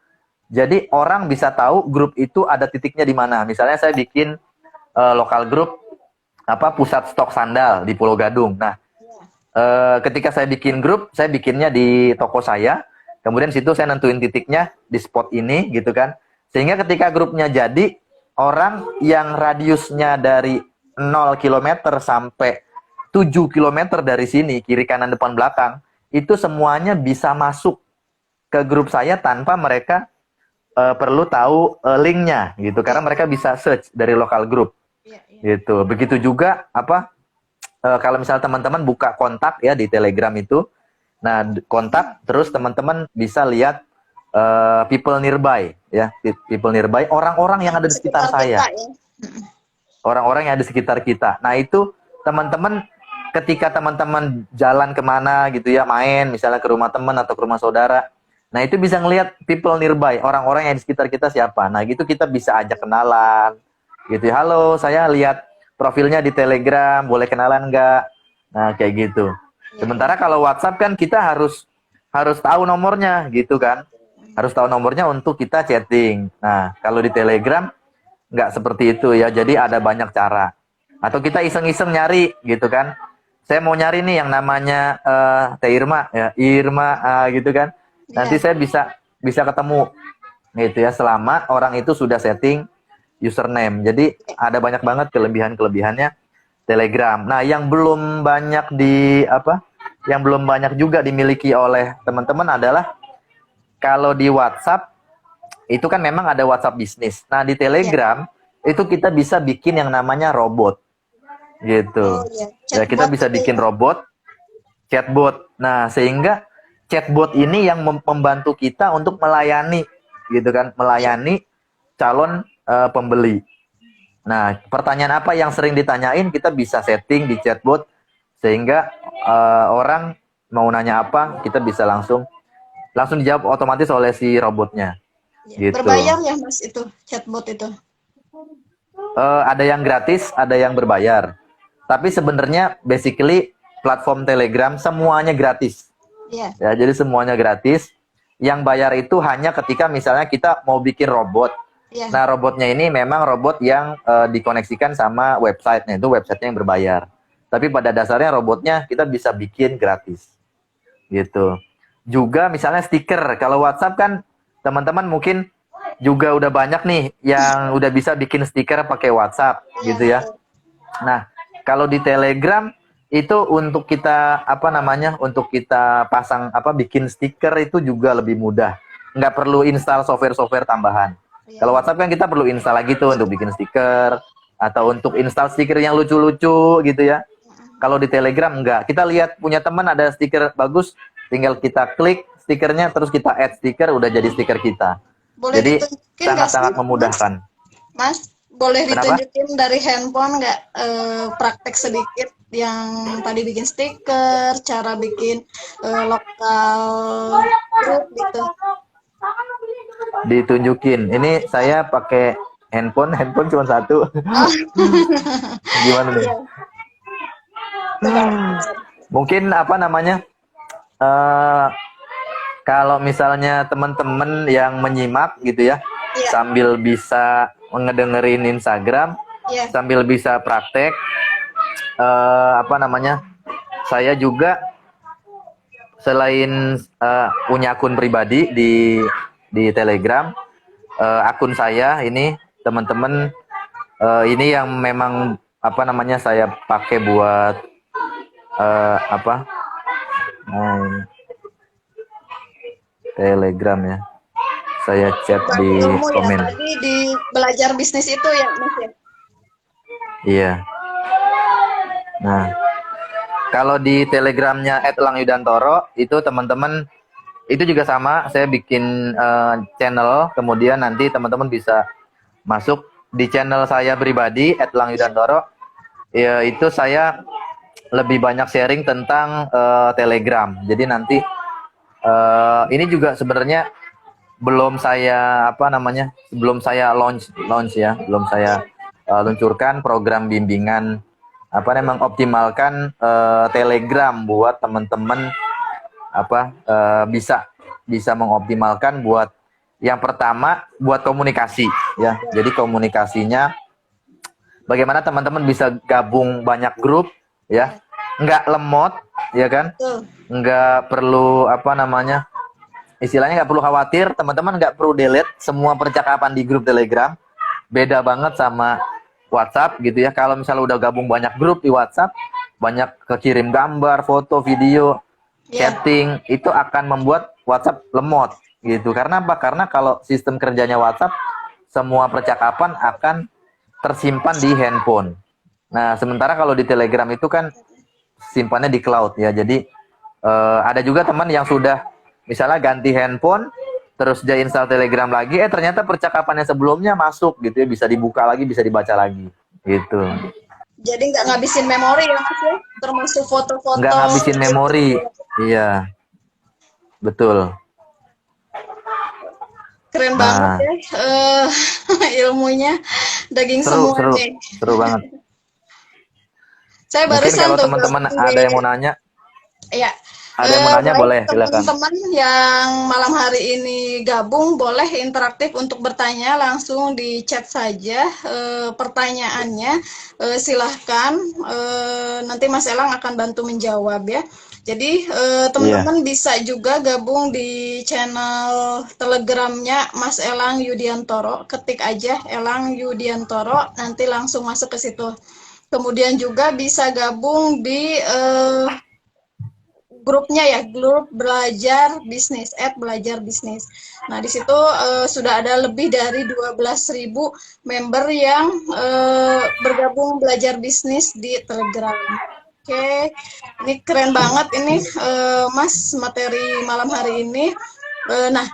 Speaker 2: Jadi orang bisa tahu grup itu ada titiknya di mana. Misalnya saya bikin local group apa, pusat stok sandal di Pulau Gadung. Nah, ketika saya bikin grup, saya bikinnya di toko saya. Kemudian situ saya nentuin titiknya di spot ini gitu kan. Sehingga ketika grupnya jadi, orang yang radiusnya dari 0 km sampai 7 km dari sini, kiri kanan depan belakang, itu semuanya bisa masuk ke grup saya tanpa mereka perlu tahu linknya gitu, karena mereka bisa search dari local group gitu. Begitu juga apa, kalau misalnya teman-teman buka kontak ya di Telegram itu, nah kontak, terus teman-teman bisa lihat people nearby ya, people nearby, orang-orang yang ada di sekitar saya, orang-orang yang ada di sekitar kita. Nah, itu teman-teman ketika teman-teman jalan kemana gitu ya, main misalnya ke rumah teman atau ke rumah saudara, nah itu bisa ngelihat people nearby, orang-orang yang di sekitar kita siapa. Nah, gitu kita bisa ajak kenalan gitu ya. Halo, saya lihat profilnya di Telegram, boleh kenalan nggak? Nah, kayak gitu. Sementara kalau WhatsApp kan kita harus tahu nomornya gitu kan. Harus tahu nomornya untuk kita chatting. Nah, kalau di Telegram nggak seperti itu ya. Jadi ada banyak cara. Atau kita iseng-iseng nyari gitu kan. Saya mau nyari nih yang namanya Teh Irma ya, Irma gitu kan. Nanti
Speaker 1: Ya.
Speaker 2: saya bisa ketemu gitu ya selama orang itu sudah setting username. Jadi ada banyak banget kelebihan-kelebihannya Telegram. Nah, yang belum banyak yang belum banyak juga dimiliki oleh teman-teman adalah kalau di WhatsApp itu kan memang ada WhatsApp bisnis. Nah, di
Speaker 1: Ya.
Speaker 2: Telegram itu kita bisa bikin yang namanya robot
Speaker 1: Oh
Speaker 2: gitu.
Speaker 1: ya,
Speaker 2: Ya, kita
Speaker 1: chatbot
Speaker 2: bisa
Speaker 1: itu
Speaker 2: bikin
Speaker 1: ya.
Speaker 2: robot, chatbot. Nah, sehingga chatbot ini yang membantu kita untuk melayani gitu kan,
Speaker 1: Ya.
Speaker 2: melayani calon pembeli. Nah, pertanyaan apa yang sering ditanyain kita bisa setting di chatbot sehingga orang mau nanya apa kita bisa langsung dijawab otomatis oleh si robotnya
Speaker 1: Ya.
Speaker 2: gitu.
Speaker 1: Berbayar ya Mas itu chatbot itu?
Speaker 2: Ada yang gratis, ada yang berbayar. Tapi sebenarnya basically platform Telegram semuanya gratis.
Speaker 1: Ya.
Speaker 2: Ya, jadi semuanya gratis. Yang bayar itu hanya ketika misalnya kita mau bikin robot.
Speaker 1: Ya.
Speaker 2: Nah, robotnya ini memang robot yang dikoneksikan sama websitenya, itu websitenya yang berbayar. Tapi pada dasarnya robotnya kita bisa bikin gratis. Gitu. Juga misalnya stiker. Kalau WhatsApp kan teman-teman mungkin juga udah banyak nih yang udah bisa bikin stiker pakai WhatsApp
Speaker 1: Ya,
Speaker 2: gitu ya.
Speaker 1: betul.
Speaker 2: Nah, kalau di Telegram itu untuk kita untuk kita pasang bikin stiker itu juga lebih mudah. Nggak perlu install software-software tambahan.
Speaker 1: Ya.
Speaker 2: Kalau WhatsApp kan kita perlu install lagi tuh untuk bikin stiker atau untuk install stiker yang lucu-lucu gitu ya. Kalau di Telegram enggak. Kita lihat punya teman ada stiker bagus, tinggal kita klik stikernya terus kita add stiker udah jadi stiker kita.
Speaker 1: Boleh
Speaker 2: Jadi
Speaker 1: ditunjukin nggak sih,
Speaker 2: sangat-sangat memudahkan.
Speaker 1: Mas? Boleh
Speaker 2: Kenapa?
Speaker 1: ditunjukin dari handphone nggak, praktek sedikit yang tadi bikin stiker, cara bikin lokal grup gitu.
Speaker 2: Ditunjukin. Ini saya pakai handphone cuma satu.
Speaker 1: Oh,
Speaker 2: Gimana nih?
Speaker 1: iya. Coba.
Speaker 2: Mungkin eh kalau misalnya teman-teman yang menyimak gitu ya,
Speaker 1: Iya,
Speaker 2: sambil bisa ngedengerin Instagram,
Speaker 1: iya,
Speaker 2: sambil bisa praktek, saya juga selain punya akun pribadi di Telegram, akun saya ini teman-teman ini yang memang saya pakai buat eh, apa Telegram ya. Saya chat
Speaker 1: bagi
Speaker 2: di
Speaker 1: ilmu ya.
Speaker 2: komen.
Speaker 1: Tadi di belajar bisnis itu ya, Mas ya.
Speaker 2: Iya. Nah, kalau di Telegramnya @elangyudantoro itu teman-teman itu juga sama. Saya bikin channel, kemudian nanti teman-teman bisa masuk di channel saya pribadi @elangyudantoro. Ya, itu saya lebih banyak sharing tentang Telegram. Jadi nanti ini juga sebenarnya belum saya belum saya launch ya, belum saya luncurkan program bimbingan mengoptimalkan Telegram buat teman-teman bisa mengoptimalkan buat yang pertama buat komunikasi ya. Jadi komunikasinya bagaimana teman-teman bisa gabung banyak grup ya, nggak lemot ya kan,
Speaker 1: Betul.
Speaker 2: nggak perlu istilahnya nggak perlu khawatir, teman-teman nggak perlu delete semua percakapan di grup Telegram. Beda banget sama WhatsApp gitu ya. Kalau misalnya udah gabung banyak grup di WhatsApp, banyak kekirim gambar, foto, video,
Speaker 1: Ya,
Speaker 2: chatting, itu akan membuat WhatsApp lemot gitu. Karena apa? Karena kalau sistem kerjanya WhatsApp, semua percakapan akan tersimpan di handphone. Nah, sementara kalau di Telegram itu kan simpannya di cloud ya. Jadi ada juga teman yang sudah misalnya ganti handphone, terus dia install Telegram lagi, ternyata percakapan yang sebelumnya masuk gitu ya, bisa dibuka lagi, bisa dibaca lagi, gitu.
Speaker 1: jadi nggak ngabisin memori ya, Mas ya, termasuk foto-foto.
Speaker 2: Nggak ngabisin memori, iya, betul.
Speaker 1: Keren banget
Speaker 2: Nah,
Speaker 1: ya, ilmunya daging
Speaker 2: seru,
Speaker 1: semua
Speaker 2: seru,
Speaker 1: nih.
Speaker 2: seru banget.
Speaker 1: Saya
Speaker 2: Mungkin
Speaker 1: barusan
Speaker 2: kalau
Speaker 1: tuh
Speaker 2: teman-teman
Speaker 1: gabung
Speaker 2: ada yang mau nanya,
Speaker 1: ya,
Speaker 2: Ada yang mau nanya
Speaker 1: Baik,
Speaker 2: boleh, silakan.
Speaker 1: teman-teman yang malam hari ini gabung, boleh interaktif untuk bertanya langsung di chat saja pertanyaannya. Silahkan, nanti Mas Elang akan bantu menjawab ya. Jadi
Speaker 2: Iya.
Speaker 1: teman-teman bisa juga gabung di channel Telegramnya Mas Elang Yudiantoro. Ketik aja Elang Yudiantoro, nanti langsung masuk ke situ. Kemudian juga bisa gabung di grupnya ya, grup belajar bisnis, belajar bisnis. Nah, di situ sudah ada lebih dari 12.000 member yang bergabung belajar bisnis di Telegram. Oke, ini keren banget ini Mas materi malam hari ini. Nah,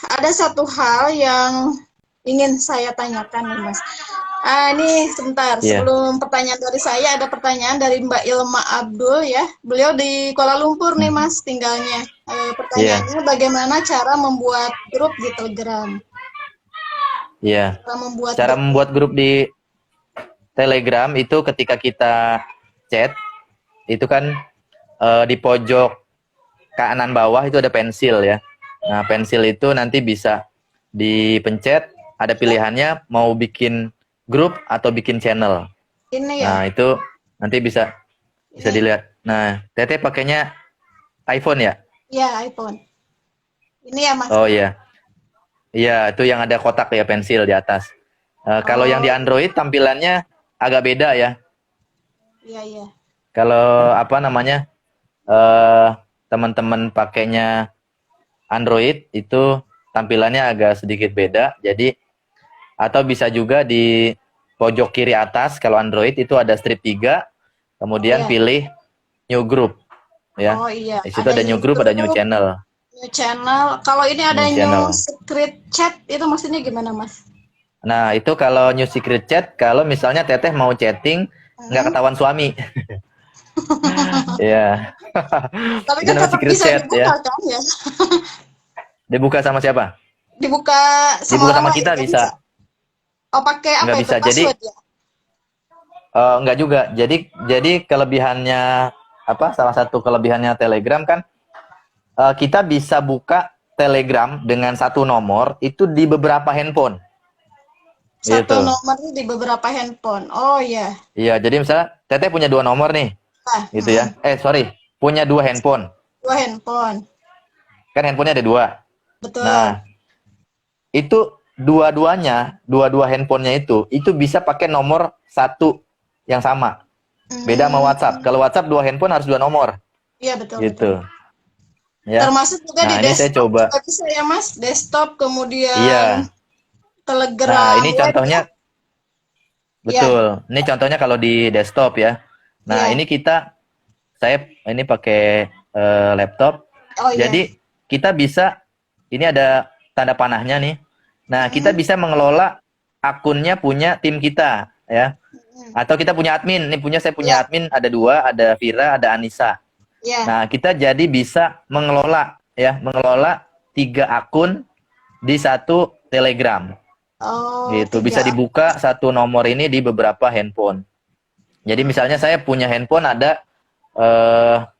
Speaker 1: ada satu hal yang ingin saya tanyakan nih Mas. Ini sebentar,
Speaker 2: Iya.
Speaker 1: sebelum pertanyaan dari saya, ada pertanyaan dari Mbak Ilma Abdul ya. Beliau di Kuala Lumpur nih
Speaker 2: Hmm.
Speaker 1: Mas tinggalnya.
Speaker 2: Iya.
Speaker 1: Pertanyaannya bagaimana cara membuat grup di Telegram?
Speaker 2: Iya.
Speaker 1: Cara membuat
Speaker 2: Cara
Speaker 1: grup.
Speaker 2: membuat grup di Telegram itu ketika kita chat, itu kan di pojok kanan bawah itu ada pensil ya. Nah, pensil itu nanti bisa dipencet, ada pilihannya mau bikin grup atau bikin channel.
Speaker 1: Ini ya,
Speaker 2: Nah, itu nanti bisa
Speaker 1: ini.
Speaker 2: dilihat. Nah, Teteh pakainya iPhone ya?
Speaker 1: Ya, iPhone. Ini ya Mas.
Speaker 2: Oh iya. Iya, itu yang ada kotak ya, pensil di atas. Kalau yang
Speaker 1: Oh,
Speaker 2: di Android tampilannya agak beda ya.
Speaker 1: iya iya.
Speaker 2: Kalau apa namanya? eh Teman-teman pakainya Android itu tampilannya agak sedikit beda. Jadi atau bisa juga di pojok kiri atas kalau Android itu ada strip 3,
Speaker 1: Oh
Speaker 2: kemudian
Speaker 1: ya.
Speaker 2: pilih new group ya.
Speaker 1: Oh iya,
Speaker 2: Di situ
Speaker 1: ada
Speaker 2: ada new
Speaker 1: new
Speaker 2: group, ada new
Speaker 1: group,
Speaker 2: channel.
Speaker 1: new channel. Kalau ini ada
Speaker 2: New
Speaker 1: new
Speaker 2: channel.
Speaker 1: secret chat, itu maksudnya gimana Mas?
Speaker 2: Nah, itu kalau new secret chat, kalau misalnya Teteh mau chatting nggak
Speaker 1: Hmm.
Speaker 2: ketahuan suami. Iya.
Speaker 1: Tapi
Speaker 2: Itu
Speaker 1: kan
Speaker 2: namanya
Speaker 1: tetap
Speaker 2: secret
Speaker 1: bisa
Speaker 2: chat
Speaker 1: dibuka
Speaker 2: ya.
Speaker 1: kan ya?
Speaker 2: Dibuka sama siapa?
Speaker 1: Dibuka sama
Speaker 2: Dibuka
Speaker 1: orang
Speaker 2: sama
Speaker 1: lain
Speaker 2: kita
Speaker 1: kan bisa?
Speaker 2: bisa.
Speaker 1: Oh, pakai apa
Speaker 2: Nggak
Speaker 1: itu?
Speaker 2: bisa. Jadi
Speaker 1: Password ya?
Speaker 2: nggak juga. Jadi kelebihannya apa? Salah satu kelebihannya Telegram kan kita bisa buka Telegram dengan satu nomor itu di beberapa handphone.
Speaker 1: Satu
Speaker 2: Gitu.
Speaker 1: nomor di beberapa handphone. Oh ya.
Speaker 2: Iya, jadi misalnya Teteh punya dua nomor nih,
Speaker 1: Nah,
Speaker 2: gitu ya. Sorry, punya dua handphone.
Speaker 1: dua handphone.
Speaker 2: Kan handphonenya ada dua.
Speaker 1: Betul.
Speaker 2: Nah, itu dua-dua handphonenya itu bisa pakai nomor satu yang sama. Beda sama
Speaker 1: Hmm,
Speaker 2: WhatsApp. Kalau WhatsApp dua handphone harus dua nomor,
Speaker 1: iya betul betul.
Speaker 2: gitu. Ya.
Speaker 1: Termasuk juga di
Speaker 2: Nah, ini saya
Speaker 1: desktop juga
Speaker 2: coba.
Speaker 1: bisa ya Mas. Desktop kemudian
Speaker 2: Iya. Nah,
Speaker 1: Telegram
Speaker 2: ini
Speaker 1: web ya.
Speaker 2: contohnya
Speaker 1: Ya,
Speaker 2: betul. Ini contohnya kalau di desktop ya. Nah,
Speaker 1: ya.
Speaker 2: ini saya ini pakai laptop.
Speaker 1: Oh ya.
Speaker 2: Jadi kita bisa, ini ada tanda panahnya nih. Nah, kita
Speaker 1: Hmm,
Speaker 2: bisa mengelola akunnya punya tim kita ya.
Speaker 1: hmm.
Speaker 2: Atau kita punya admin. Saya punya
Speaker 1: Ya,
Speaker 2: admin ada dua, ada Vira, ada Anissa.
Speaker 1: ya.
Speaker 2: Nah, kita jadi bisa mengelola 3 akun di satu Telegram.
Speaker 1: Oh,
Speaker 2: Gitu. Bisa
Speaker 1: tiga.
Speaker 2: dibuka satu nomor ini di beberapa handphone. Jadi misalnya saya punya handphone ada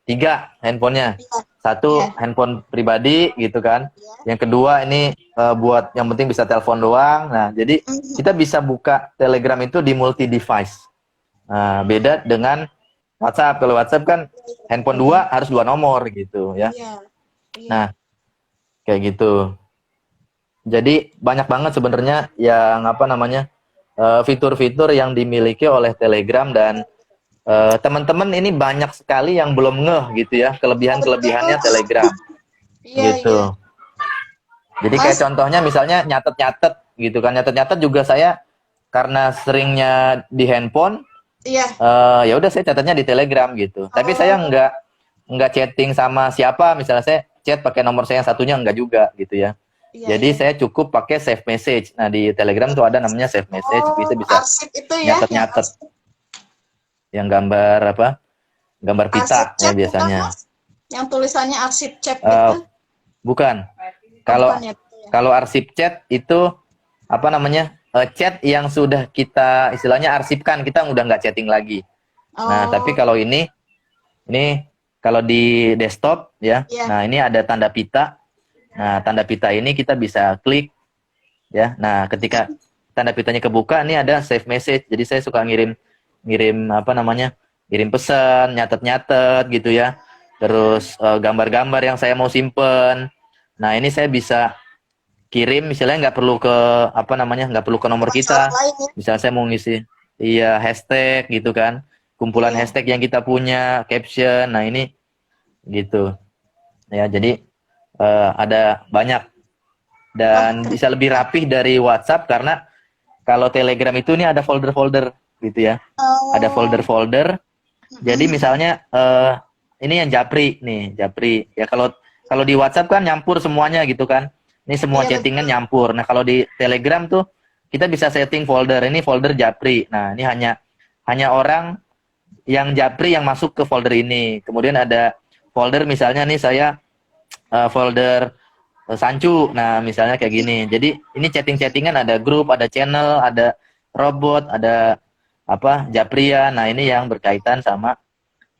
Speaker 2: 3 handphonenya.
Speaker 1: Ya,
Speaker 2: Satu
Speaker 1: ya,
Speaker 2: handphone pribadi gitu kan.
Speaker 1: ya.
Speaker 2: Yang kedua ini buat yang penting bisa telepon doang. Nah, jadi
Speaker 1: Mhm.
Speaker 2: kita bisa buka Telegram itu di multi device. Nah, beda dengan WhatsApp. Kalau WhatsApp kan handphone dua harus 2 nomor gitu ya.
Speaker 1: Iya, iya.
Speaker 2: Nah, kayak gitu. Jadi banyak banget sebenarnya yang apa namanya fitur-fitur yang dimiliki oleh Telegram dan teman-teman ini banyak sekali yang belum ngeh gitu ya
Speaker 1: Betul.
Speaker 2: kelebihan-kelebihannya Telegram
Speaker 1: Iya, iya.
Speaker 2: gitu. Jadi kayak
Speaker 1: Mas,
Speaker 2: contohnya misalnya nyatet-nyatet gitu kan, nyatet-nyatet juga saya karena seringnya di handphone,
Speaker 1: iya.
Speaker 2: ya udah saya catatnya di Telegram gitu. Tapi saya
Speaker 1: Oh,
Speaker 2: nggak chatting sama siapa, misalnya saya chat pakai nomor saya yang satunya enggak juga gitu ya.
Speaker 1: iya,
Speaker 2: Jadi
Speaker 1: iya.
Speaker 2: saya cukup pakai save message. Nah di Telegram tuh ada namanya save message,
Speaker 1: Oh,
Speaker 2: kita bisa
Speaker 1: arsip itu ya, yang
Speaker 2: nyatet-nyatet
Speaker 1: arsip,
Speaker 2: yang gambar apa? Gambar
Speaker 1: arsip
Speaker 2: pita ya
Speaker 1: chat bukan,
Speaker 2: biasanya.
Speaker 1: Mas? Yang tulisannya arsip chat
Speaker 2: Eh
Speaker 1: gitu?
Speaker 2: bukan.
Speaker 1: Oh,
Speaker 2: Kalau
Speaker 1: bukan ya, gitu ya.
Speaker 2: kalau arsip chat itu apa namanya? Chat yang sudah kita istilahnya arsipkan, kita udah nggak chatting lagi. Nah, tapi
Speaker 1: Oh,
Speaker 2: kalau ini kalau di desktop ya,
Speaker 1: Iya.
Speaker 2: nah ini ada tanda pita. Nah, tanda pita ini kita bisa klik ya. Nah, ketika tanda pitanya kebuka, ini ada save message. Jadi saya suka ngirim apa namanya? Ngirim pesan, nyatet-nyatet gitu ya. Terus gambar-gambar yang saya mau simpen. Nah, ini saya bisa kirim, misalnya nggak perlu ke apa namanya, nggak perlu ke nomor kita.
Speaker 1: Orang lain ya.
Speaker 2: Misalnya saya mau ngisi iya hashtag gitu kan, kumpulan
Speaker 1: Iya.
Speaker 2: hashtag yang kita punya, caption. Nah, ini gitu ya. Jadi ada banyak dan
Speaker 1: Wah,
Speaker 2: bisa lebih rapih dari WhatsApp, karena kalau Telegram itu ini ada folder-folder gitu ya. Ada
Speaker 1: oh,
Speaker 2: folder-folder. Jadi misalnya ini yang Japri nih, Japri. Ya kalau kalau di WhatsApp kan nyampur semuanya gitu kan. Ini semua
Speaker 1: iya
Speaker 2: chattingan
Speaker 1: betul.
Speaker 2: nyampur. Nah, kalau di Telegram tuh kita bisa setting folder. Ini folder Japri. Nah, ini hanya orang yang Japri yang masuk ke folder ini. Kemudian ada folder misalnya nih saya folder Sancu. Nah, misalnya kayak gini. Jadi ini chatting-chattingan, ada grup, ada channel, ada robot, ada apa Japria. Nah, ini yang berkaitan sama.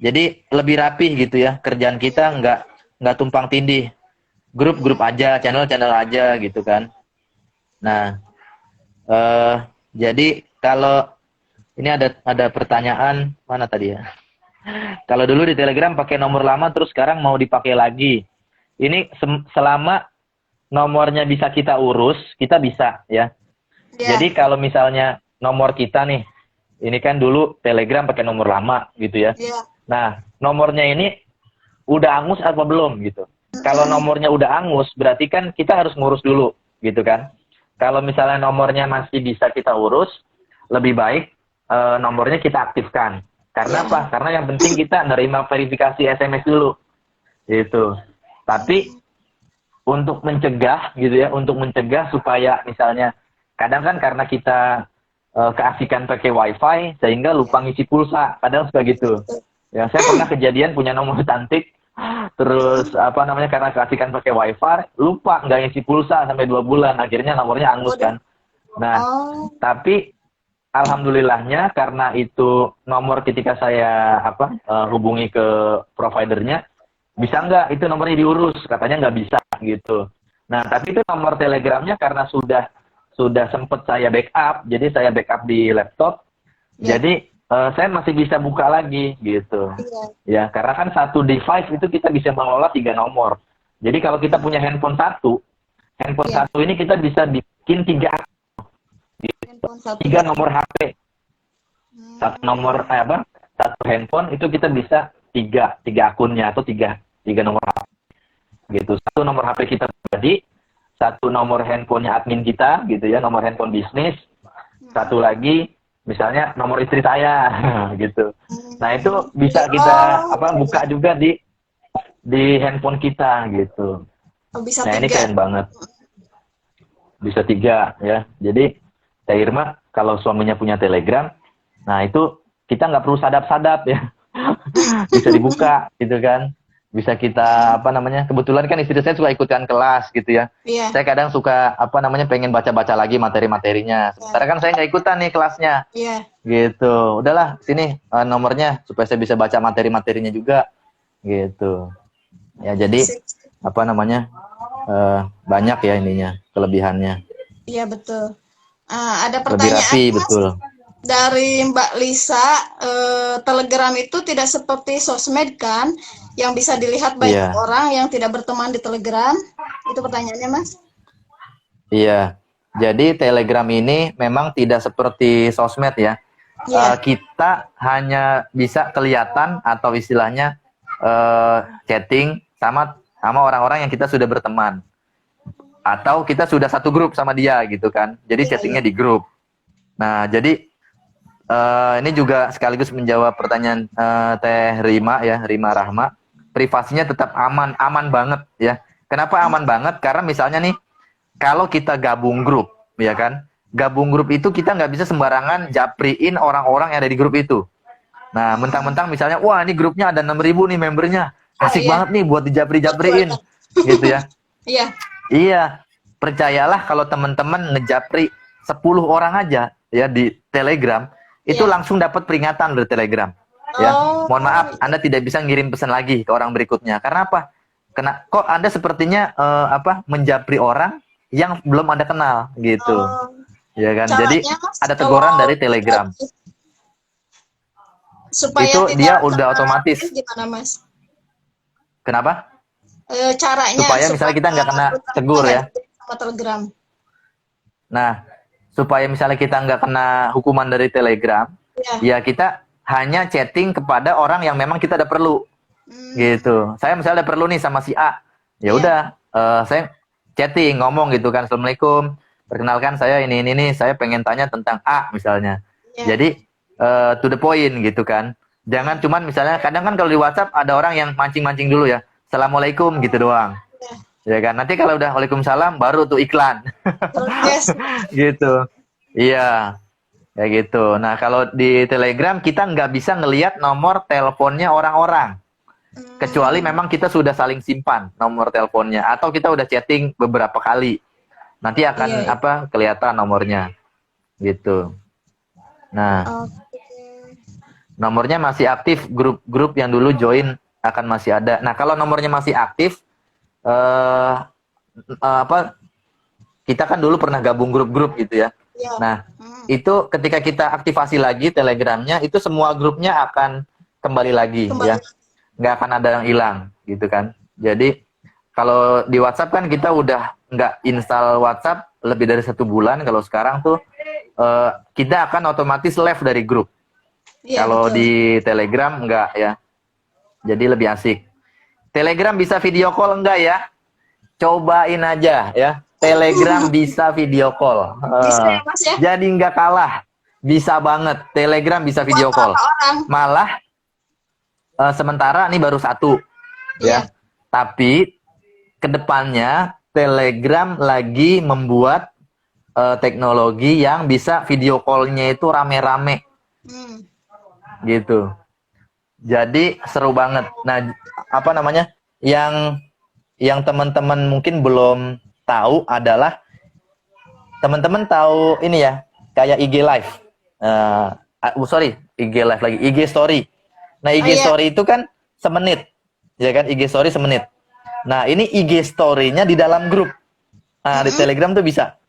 Speaker 2: Jadi lebih rapih gitu ya. Kerjaan kita nggak tumpang tindih. Grup-grup aja, channel-channel aja gitu kan. Nah, eh jadi kalau ini ada pertanyaan mana tadi ya? Kalau dulu di Telegram pakai nomor lama terus sekarang mau dipakai lagi. Ini selama nomornya bisa kita urus, kita bisa ya.
Speaker 1: Iya.
Speaker 2: Jadi kalau misalnya nomor kita nih, ini kan dulu Telegram pakai nomor lama gitu ya.
Speaker 1: Iya.
Speaker 2: Nah, nomornya ini udah angus apa belum gitu. Kalau nomornya udah angus, berarti kan kita harus ngurus dulu gitu kan. Kalau misalnya nomornya masih bisa kita urus, lebih baik nomornya kita aktifkan. Karena
Speaker 1: Iya.
Speaker 2: apa? Karena yang penting kita nerima verifikasi SMS dulu. Gitu. Tapi untuk mencegah gitu ya, untuk mencegah supaya misalnya kadang kan karena kita keasikan pakai wifi sehingga lupa ngisi pulsa, kadang suka gitu. Ya, saya pernah kejadian punya nomor cantik, terus apa namanya karena keasikan pakai wifi, lupa nggak ngisi pulsa sampai 2 bulan, akhirnya nomornya angus
Speaker 1: Waduh.
Speaker 2: kan. Nah,
Speaker 1: Oh,
Speaker 2: tapi alhamdulillahnya karena itu nomor ketika saya hubungi ke providernya, bisa nggak itu nomornya diurus, katanya nggak bisa gitu. Nah, tapi itu nomor Telegramnya karena sudah sempat saya backup, jadi saya backup di laptop,
Speaker 1: ya.
Speaker 2: jadi saya masih bisa buka lagi gitu.
Speaker 1: Iya.
Speaker 2: Ya, karena kan satu device itu kita bisa mengelola 3 nomor. Jadi kalau kita punya handphone
Speaker 1: Iya.
Speaker 2: satu ini kita bisa bikin
Speaker 1: Handphone satu.
Speaker 2: 3 nomor HP. Satu
Speaker 1: Hmm.
Speaker 2: nomor satu handphone itu kita bisa tiga akunnya atau tiga nomor HP gitu. Satu nomor HP kita pribadi, satu nomor handphonenya admin kita gitu ya, nomor handphone bisnis, satu lagi misalnya nomor istri saya gitu. Nah, itu bisa kita buka juga di handphone kita gitu.
Speaker 1: Oh, bisa
Speaker 2: Nah, ini
Speaker 1: 3.
Speaker 2: keren banget. Bisa 3 ya. Jadi Teh Irma kalau suaminya punya Telegram, nah itu kita nggak perlu sadap-sadap ya. Bisa dibuka gitu kan. Bisa kita kebetulan kan istri saya suka ikutkan kelas gitu ya.
Speaker 1: Iya.
Speaker 2: Saya kadang suka pengen baca-baca lagi materi-materinya. Sementara kan saya nggak ikutan nih kelasnya.
Speaker 1: Iya.
Speaker 2: Gitu. Udahlah, sini nomornya supaya saya bisa baca materi-materinya juga. Gitu. Ya, jadi banyak ya ininya, kelebihannya.
Speaker 1: Iya, betul. Ada
Speaker 2: Lebih
Speaker 1: pertanyaan
Speaker 2: rapi,
Speaker 1: Mas,
Speaker 2: betul.
Speaker 1: dari Mbak Lisa. Telegram itu tidak seperti sosmed kan, yang bisa dilihat banyak
Speaker 2: Iya.
Speaker 1: orang yang tidak berteman di Telegram. Itu pertanyaannya, Mas.
Speaker 2: Iya. Jadi Telegram ini memang tidak seperti sosmed ya.
Speaker 1: Iya.
Speaker 2: Kita hanya bisa kelihatan atau istilahnya chatting sama orang-orang yang kita sudah berteman. Atau kita sudah satu grup sama dia gitu kan. Jadi
Speaker 1: Iya,
Speaker 2: chattingnya
Speaker 1: iya.
Speaker 2: di grup. Nah, jadi ini juga sekaligus menjawab pertanyaan Teh Rima ya, Rima Rahma. Privasinya tetap aman banget ya. Kenapa aman banget? Karena misalnya nih, kalau kita gabung grup, ya kan? Gabung grup itu kita nggak bisa sembarangan japriin orang-orang yang ada di grup itu. Nah, mentang-mentang misalnya, wah ini grupnya ada 6.000 nih membernya. Asik
Speaker 1: Iya.
Speaker 2: banget nih buat dijapri-japriin. Gitu ya.
Speaker 1: Iya.
Speaker 2: Iya, percayalah kalau teman-teman ngejapri 10 orang aja ya di Telegram, itu
Speaker 1: Iya.
Speaker 2: langsung dapat peringatan dari Telegram. Ya,
Speaker 1: Oh,
Speaker 2: mohon maaf, Anda tidak bisa ngirim pesan lagi ke orang berikutnya. Karena apa? Kok Anda sepertinya menjapri orang yang belum Anda kenal gitu.
Speaker 1: oh.
Speaker 2: Ya kan? Jadi
Speaker 1: Caranya Mas,
Speaker 2: ada teguran
Speaker 1: kalau
Speaker 2: dari Telegram.
Speaker 1: supaya
Speaker 2: Itu
Speaker 1: tidak
Speaker 2: dia udah
Speaker 1: kena
Speaker 2: otomatis.
Speaker 1: gimana Mas?
Speaker 2: Kenapa?
Speaker 1: Caranya
Speaker 2: Supaya misalnya
Speaker 1: supaya
Speaker 2: kita nggak kena
Speaker 1: kita
Speaker 2: tegur
Speaker 1: nggak
Speaker 2: ya.
Speaker 1: di sama Telegram.
Speaker 2: Nah, supaya misalnya kita nggak kena hukuman dari Telegram,
Speaker 1: Ya.
Speaker 2: ya kita hanya chatting kepada orang yang memang kita ada perlu.
Speaker 1: Hmm,
Speaker 2: Gitu. Saya misalnya ada perlu nih sama si A. Ya
Speaker 1: ya.
Speaker 2: udah, saya chatting, ngomong gitu kan, Assalamualaikum. Perkenalkan saya ini nih, saya pengen tanya tentang A misalnya.
Speaker 1: Ya.
Speaker 2: Jadi to the point gitu kan. Jangan cuman misalnya kadang kan kalau di WhatsApp ada orang yang mancing-mancing dulu ya. Assalamualaikum gitu doang.
Speaker 1: Ya.
Speaker 2: Ya kan. Nanti kalau udah Waalaikumsalam baru tuh iklan.
Speaker 1: Yes.
Speaker 2: Gitu. Iya. Kayak gitu. Nah, kalau di Telegram kita nggak bisa ngelihat nomor teleponnya orang-orang. Kecuali memang kita sudah saling simpan nomor teleponnya atau kita udah chatting beberapa kali. Nanti akan
Speaker 1: Iya.
Speaker 2: kelihatan nomornya. Gitu. Nah,
Speaker 1: Oke.
Speaker 2: nomornya masih aktif, grup-grup yang dulu join akan masih ada. Nah, kalau nomornya masih aktif eh kita kan dulu pernah gabung grup-grup gitu ya.
Speaker 1: Ya.
Speaker 2: Nah,
Speaker 1: Hmm.
Speaker 2: itu ketika kita aktivasi lagi Telegramnya, itu semua grupnya akan kembali lagi
Speaker 1: Kembali.
Speaker 2: ya. Nggak akan ada yang hilang gitu kan. Jadi kalau di WhatsApp kan kita udah nggak install WhatsApp lebih dari 1 bulan. Kalau sekarang tuh kita akan otomatis left dari grup.
Speaker 1: Iya,
Speaker 2: Kalau
Speaker 1: betul.
Speaker 2: di Telegram enggak ya. Jadi lebih asik. Telegram bisa video call enggak ya? Cobain aja ya. Telegram bisa video call.
Speaker 1: Bisa ya Mas ya?
Speaker 2: Jadi nggak kalah. Bisa banget. Telegram bisa
Speaker 1: Buat
Speaker 2: video call.
Speaker 1: berapa orang?
Speaker 2: Malah sementara ini baru 1
Speaker 1: Iya.
Speaker 2: ya. Tapi kedepannya Telegram lagi membuat teknologi yang bisa video call-nya itu rame-rame
Speaker 1: Hmm.
Speaker 2: gitu. Jadi seru banget. Nah, apa namanya? Yang teman-teman mungkin belum tahu adalah teman-teman tahu ini ya, kayak IG Live. Sorry, IG Live lagi, IG Story. Nah, IG
Speaker 1: iya.
Speaker 2: Story itu kan semenit. Ya kan, IG Story semenit. Nah, ini IG Story-nya di dalam grup. Nah, di Telegram tuh bisa.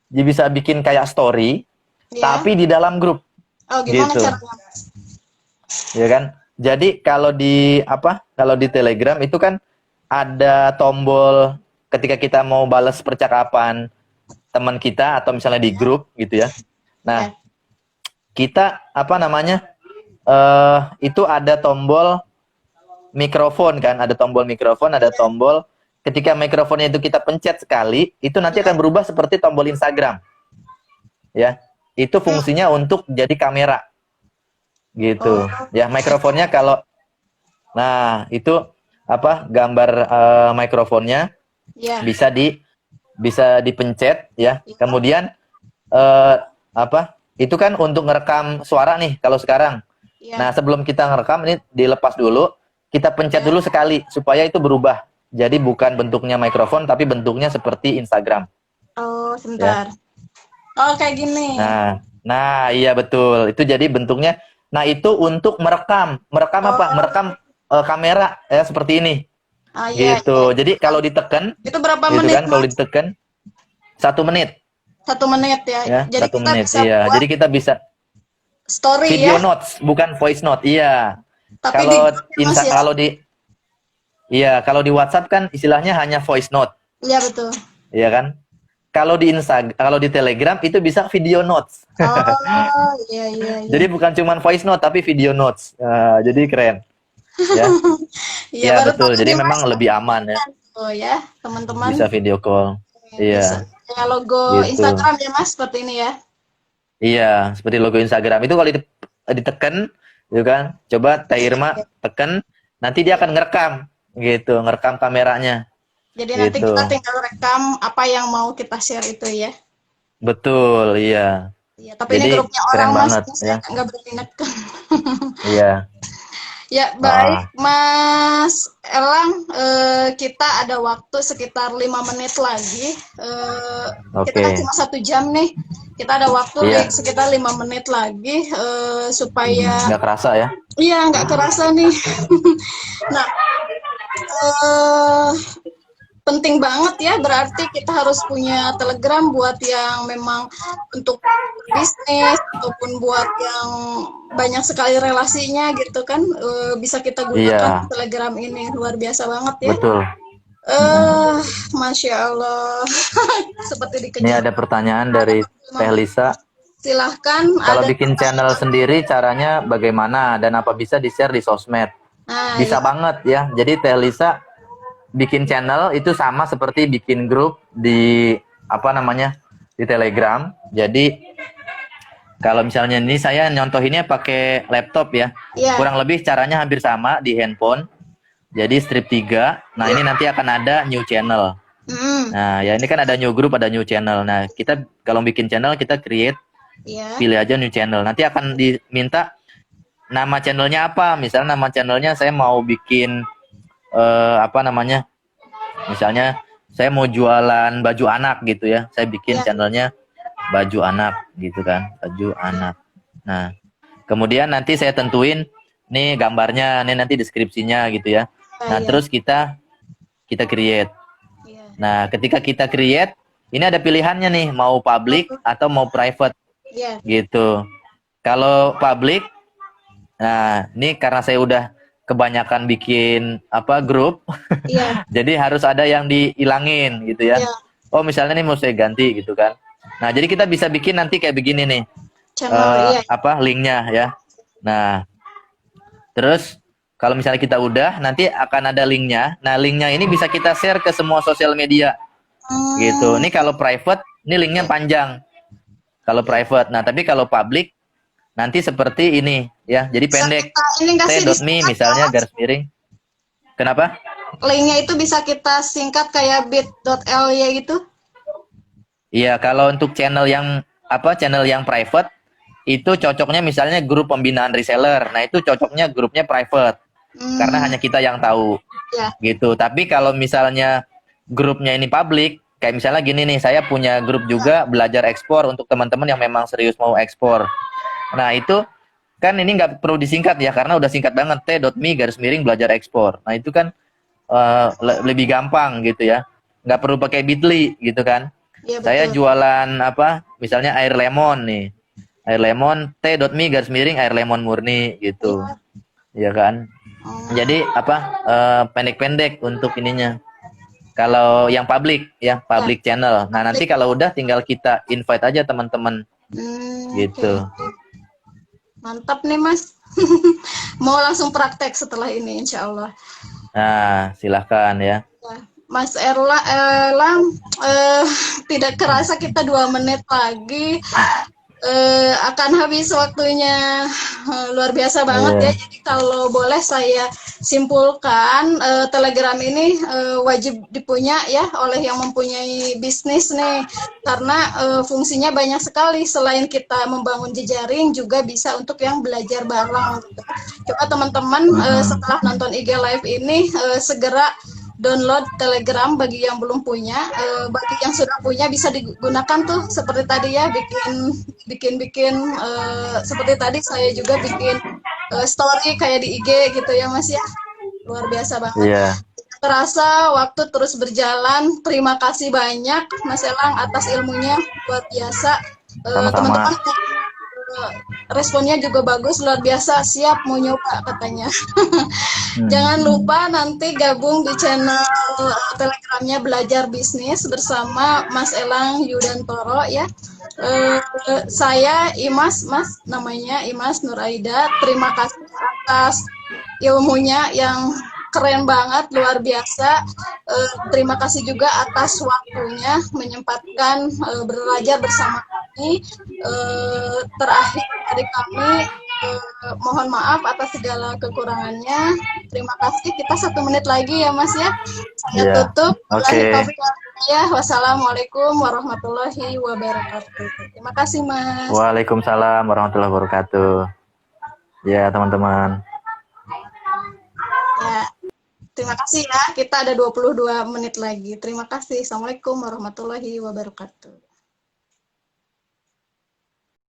Speaker 2: Dia bisa bikin kayak story,
Speaker 1: Iya.
Speaker 2: tapi di dalam grup.
Speaker 1: Oh, gimana
Speaker 2: Gitu.
Speaker 1: caranya Mas?
Speaker 2: Ya kan? Jadi kalau di Telegram itu kan ada tombol ketika kita mau balas percakapan teman kita atau misalnya di grup gitu ya. Nah, kita itu ada tombol mikrofon kan, ada tombol mikrofon, ada tombol ketika mikrofonnya itu kita pencet sekali, itu nanti akan berubah seperti tombol Instagram. Ya. Itu fungsinya untuk jadi kamera. Gitu. Ya, mikrofonnya kalau itu gambar mikrofonnya
Speaker 1: Iya.
Speaker 2: bisa dipencet ya. Kemudian itu kan untuk ngerekam suara nih kalau sekarang.
Speaker 1: Iya.
Speaker 2: Nah, sebelum kita ngerekam ini dilepas dulu, kita pencet dulu sekali supaya itu berubah. Jadi bukan bentuknya mikrofon tapi bentuknya seperti Instagram.
Speaker 1: Oh, sebentar. Oh, kayak gini.
Speaker 2: Nah, iya betul. Itu jadi bentuknya. Nah, itu untuk merekam apa? Merekam kamera ya seperti ini.
Speaker 1: Iya,
Speaker 2: Gitu.
Speaker 1: iya.
Speaker 2: Jadi kalau ditekan,
Speaker 1: Itu berapa
Speaker 2: gitu
Speaker 1: menit,
Speaker 2: kan? Kalau
Speaker 1: Mas?
Speaker 2: ditekan 1 menit.
Speaker 1: 1 menit ya.
Speaker 2: Ya,
Speaker 1: Jadi
Speaker 2: 1
Speaker 1: kita
Speaker 2: menit.
Speaker 1: bisa
Speaker 2: Iya.
Speaker 1: buat
Speaker 2: Jadi kita bisa
Speaker 1: story
Speaker 2: video
Speaker 1: ya.
Speaker 2: notes, bukan voice note. Iya.
Speaker 1: Tapi
Speaker 2: Kalau di WhatsApp kan istilahnya hanya voice note.
Speaker 1: Iya, betul.
Speaker 2: Iya kan? Kalau di Telegram itu bisa video notes.
Speaker 1: Oh, iya.
Speaker 2: Jadi bukan cuma voice note tapi video notes. Jadi keren. Ya.
Speaker 1: Iya,
Speaker 2: Ya
Speaker 1: baru
Speaker 2: betul.
Speaker 1: tahu
Speaker 2: Jadi
Speaker 1: nih,
Speaker 2: memang
Speaker 1: Mas.
Speaker 2: lebih aman ya.
Speaker 1: Oh ya, teman-teman.
Speaker 2: Bisa video call. Iya.
Speaker 1: Kayak logo
Speaker 2: Gitu.
Speaker 1: Instagram ya, Mas, seperti ini ya.
Speaker 2: Iya, seperti logo Instagram itu kalau ditekan, gitu kan? Coba Teh Irma tekan, nanti dia akan ngerekam, gitu, ngerekam kameranya.
Speaker 1: Jadi nanti
Speaker 2: Gitu.
Speaker 1: kita tinggal rekam apa yang mau kita share itu ya.
Speaker 2: Betul, iya.
Speaker 1: Iya, tapi
Speaker 2: Jadi,
Speaker 1: ini grupnya
Speaker 2: keren
Speaker 1: orang Mas,
Speaker 2: banget,
Speaker 1: saya
Speaker 2: ya.
Speaker 1: nggak berani neken.
Speaker 2: Iya.
Speaker 1: Ya, baik Mas Elang, kita ada waktu sekitar 5 menit lagi. Kita kan cuma 1 jam nih. Kita ada waktu
Speaker 2: Iya.
Speaker 1: sekitar 5 menit lagi supaya
Speaker 2: Nggak kerasa ya?
Speaker 1: Iya, nggak kerasa nih. Nah, eh, penting banget ya, berarti kita harus punya Telegram buat yang memang untuk bisnis ataupun buat yang banyak sekali relasinya gitu kan, bisa kita gunakan
Speaker 2: Iya,
Speaker 1: Telegram ini. Luar biasa banget ya.
Speaker 2: betul. Mm-mm.
Speaker 1: Eh, Masya Allah, seperti
Speaker 2: Ini
Speaker 1: dikejar.
Speaker 2: ada pertanyaan
Speaker 1: Ada
Speaker 2: dari Teh
Speaker 1: Mama.
Speaker 2: Lisa.
Speaker 1: Silahkan,
Speaker 2: Kalau
Speaker 1: ada
Speaker 2: bikin channel
Speaker 1: pertanyaan.
Speaker 2: sendiri caranya bagaimana dan apa bisa di-share di sosmed?
Speaker 1: Nah,
Speaker 2: Bisa
Speaker 1: ya,
Speaker 2: banget ya. Jadi Teh Lisa bikin channel itu sama seperti bikin grup di apa namanya? Di Telegram. Jadi kalau misalnya ini saya nyontohinnya pakai laptop ya.
Speaker 1: ya,
Speaker 2: Kurang lebih caranya hampir sama di handphone. Jadi strip 3. Nah,
Speaker 1: ya.
Speaker 2: ini nanti akan ada new channel.
Speaker 1: Hmm,
Speaker 2: Nah, ya ini kan ada new group, ada new channel. Nah, kita kalau bikin channel kita create,
Speaker 1: ya,
Speaker 2: pilih aja new channel. Nanti akan diminta nama channelnya apa. Misalnya nama channelnya saya mau bikin apa namanya? Misalnya saya mau jualan baju anak gitu ya. Saya bikin
Speaker 1: ya,
Speaker 2: channelnya baju anak gitu kan, baju anak. Nah, kemudian nanti saya tentuin nih gambarnya, nih nanti deskripsinya gitu ya. Nah,
Speaker 1: ya,
Speaker 2: terus kita kita create.
Speaker 1: ya.
Speaker 2: Nah, ketika kita create, ini ada pilihannya nih, mau public atau mau private
Speaker 1: Ya,
Speaker 2: gitu. Kalau public, nah ini karena saya udah kebanyakan bikin apa grup,
Speaker 1: iya,
Speaker 2: jadi harus ada yang dihilangin gitu ya.
Speaker 1: iya,
Speaker 2: Oh misalnya nih mau saya ganti gitu kan. Nah jadi kita bisa bikin nanti kayak begini nih,
Speaker 1: channel, iya,
Speaker 2: apa linknya ya. Nah terus kalau misalnya kita udah, nanti akan ada linknya. Nah linknya ini bisa kita share ke semua sosial media gitu.
Speaker 1: hmm,
Speaker 2: Ini kalau private, ini linknya
Speaker 1: iya,
Speaker 2: panjang. Kalau
Speaker 1: iya.
Speaker 2: private. Nah tapi kalau public nanti seperti ini ya. Jadi
Speaker 1: Bisa
Speaker 2: pendek
Speaker 1: kita ini nggak sih
Speaker 2: t.me
Speaker 1: disingkat ya,
Speaker 2: misalnya
Speaker 1: Mas?
Speaker 2: garis miring. Kenapa?
Speaker 1: Linknya itu bisa kita singkat kayak bit.ly gitu?
Speaker 2: Iya, kalau untuk channel yang apa channel yang private itu cocoknya misalnya grup pembinaan reseller. Nah, itu cocoknya grupnya private karena
Speaker 1: Hmm,
Speaker 2: hanya kita yang tahu
Speaker 1: ya,
Speaker 2: gitu. Tapi kalau misalnya grupnya ini publik, kayak misalnya gini nih, saya punya grup juga belajar ekspor untuk teman-teman yang memang serius mau ekspor. Nah, itu kan ini nggak perlu disingkat ya karena udah singkat banget t.me garis miring belajar ekspor. Nah, itu kan lebih gampang gitu ya. Nggak perlu pakai Bitly gitu kan.
Speaker 1: iya
Speaker 2: Saya
Speaker 1: betul.
Speaker 2: jualan apa? Misalnya air lemon nih. Air lemon t.me garis miring air lemon murni gitu.
Speaker 1: Iya.
Speaker 2: Ya kan?
Speaker 1: Oh,
Speaker 2: Jadi apa? Pendek-pendek untuk ininya. Kalau yang public ya,
Speaker 1: ya.
Speaker 2: public channel. Nah, nanti kalau udah tinggal kita invite aja teman-teman
Speaker 1: Oke,
Speaker 2: gitu.
Speaker 1: oke. Mantap nih, Mas. Mau langsung praktek setelah ini, insya Allah.
Speaker 2: Nah, silahkan ya.
Speaker 1: Ya. Mas Elang, tidak kerasa kita 2 menit lagi. Akan habis waktunya. Luar biasa banget ya.
Speaker 2: Iya.
Speaker 1: Jadi kalau boleh saya simpulkan, Telegram ini wajib dipunya ya oleh yang mempunyai bisnis nih, karena fungsinya banyak sekali. Selain kita membangun jejaring, juga bisa untuk yang belajar bareng gitu. Coba teman-teman
Speaker 2: Mm-mm.
Speaker 1: setelah nonton IG Live ini segera download Telegram bagi yang belum punya, bagi yang sudah punya bisa digunakan tuh seperti tadi ya, bikin seperti tadi saya juga bikin story kayak di IG gitu ya Mas ya. Luar biasa banget.
Speaker 2: Iya,
Speaker 1: Terasa waktu terus berjalan. Terima kasih banyak Mas Elang atas ilmunya, luar biasa. Teman-teman
Speaker 2: sama-sama.
Speaker 1: responnya juga bagus, luar biasa, siap mau nyoba katanya.
Speaker 2: Hmm.
Speaker 1: Jangan lupa nanti gabung di channel Telegramnya Belajar Bisnis bersama Mas Elang Yudantoro ya. Saya Imas, Mas namanya Imas Nuraida. Terima kasih atas ilmunya yang keren banget, luar biasa. Terima kasih juga atas waktunya menyempatkan belajar bersama kami. Terakhir dari kami, mohon maaf atas segala kekurangannya. Terima kasih. Kita 1 menit lagi ya Mas ya. Saya
Speaker 2: Iya.
Speaker 1: tutup.
Speaker 2: Oke.
Speaker 1: Wassalamualaikum warahmatullahi wabarakatuh. Terima kasih Mas.
Speaker 2: Waalaikumsalam warahmatullahi wabarakatuh. Ya, teman-teman.
Speaker 1: Ya, terima kasih ya. Kita ada 22 menit lagi. Terima kasih. Assalamualaikum warahmatullahi wabarakatuh.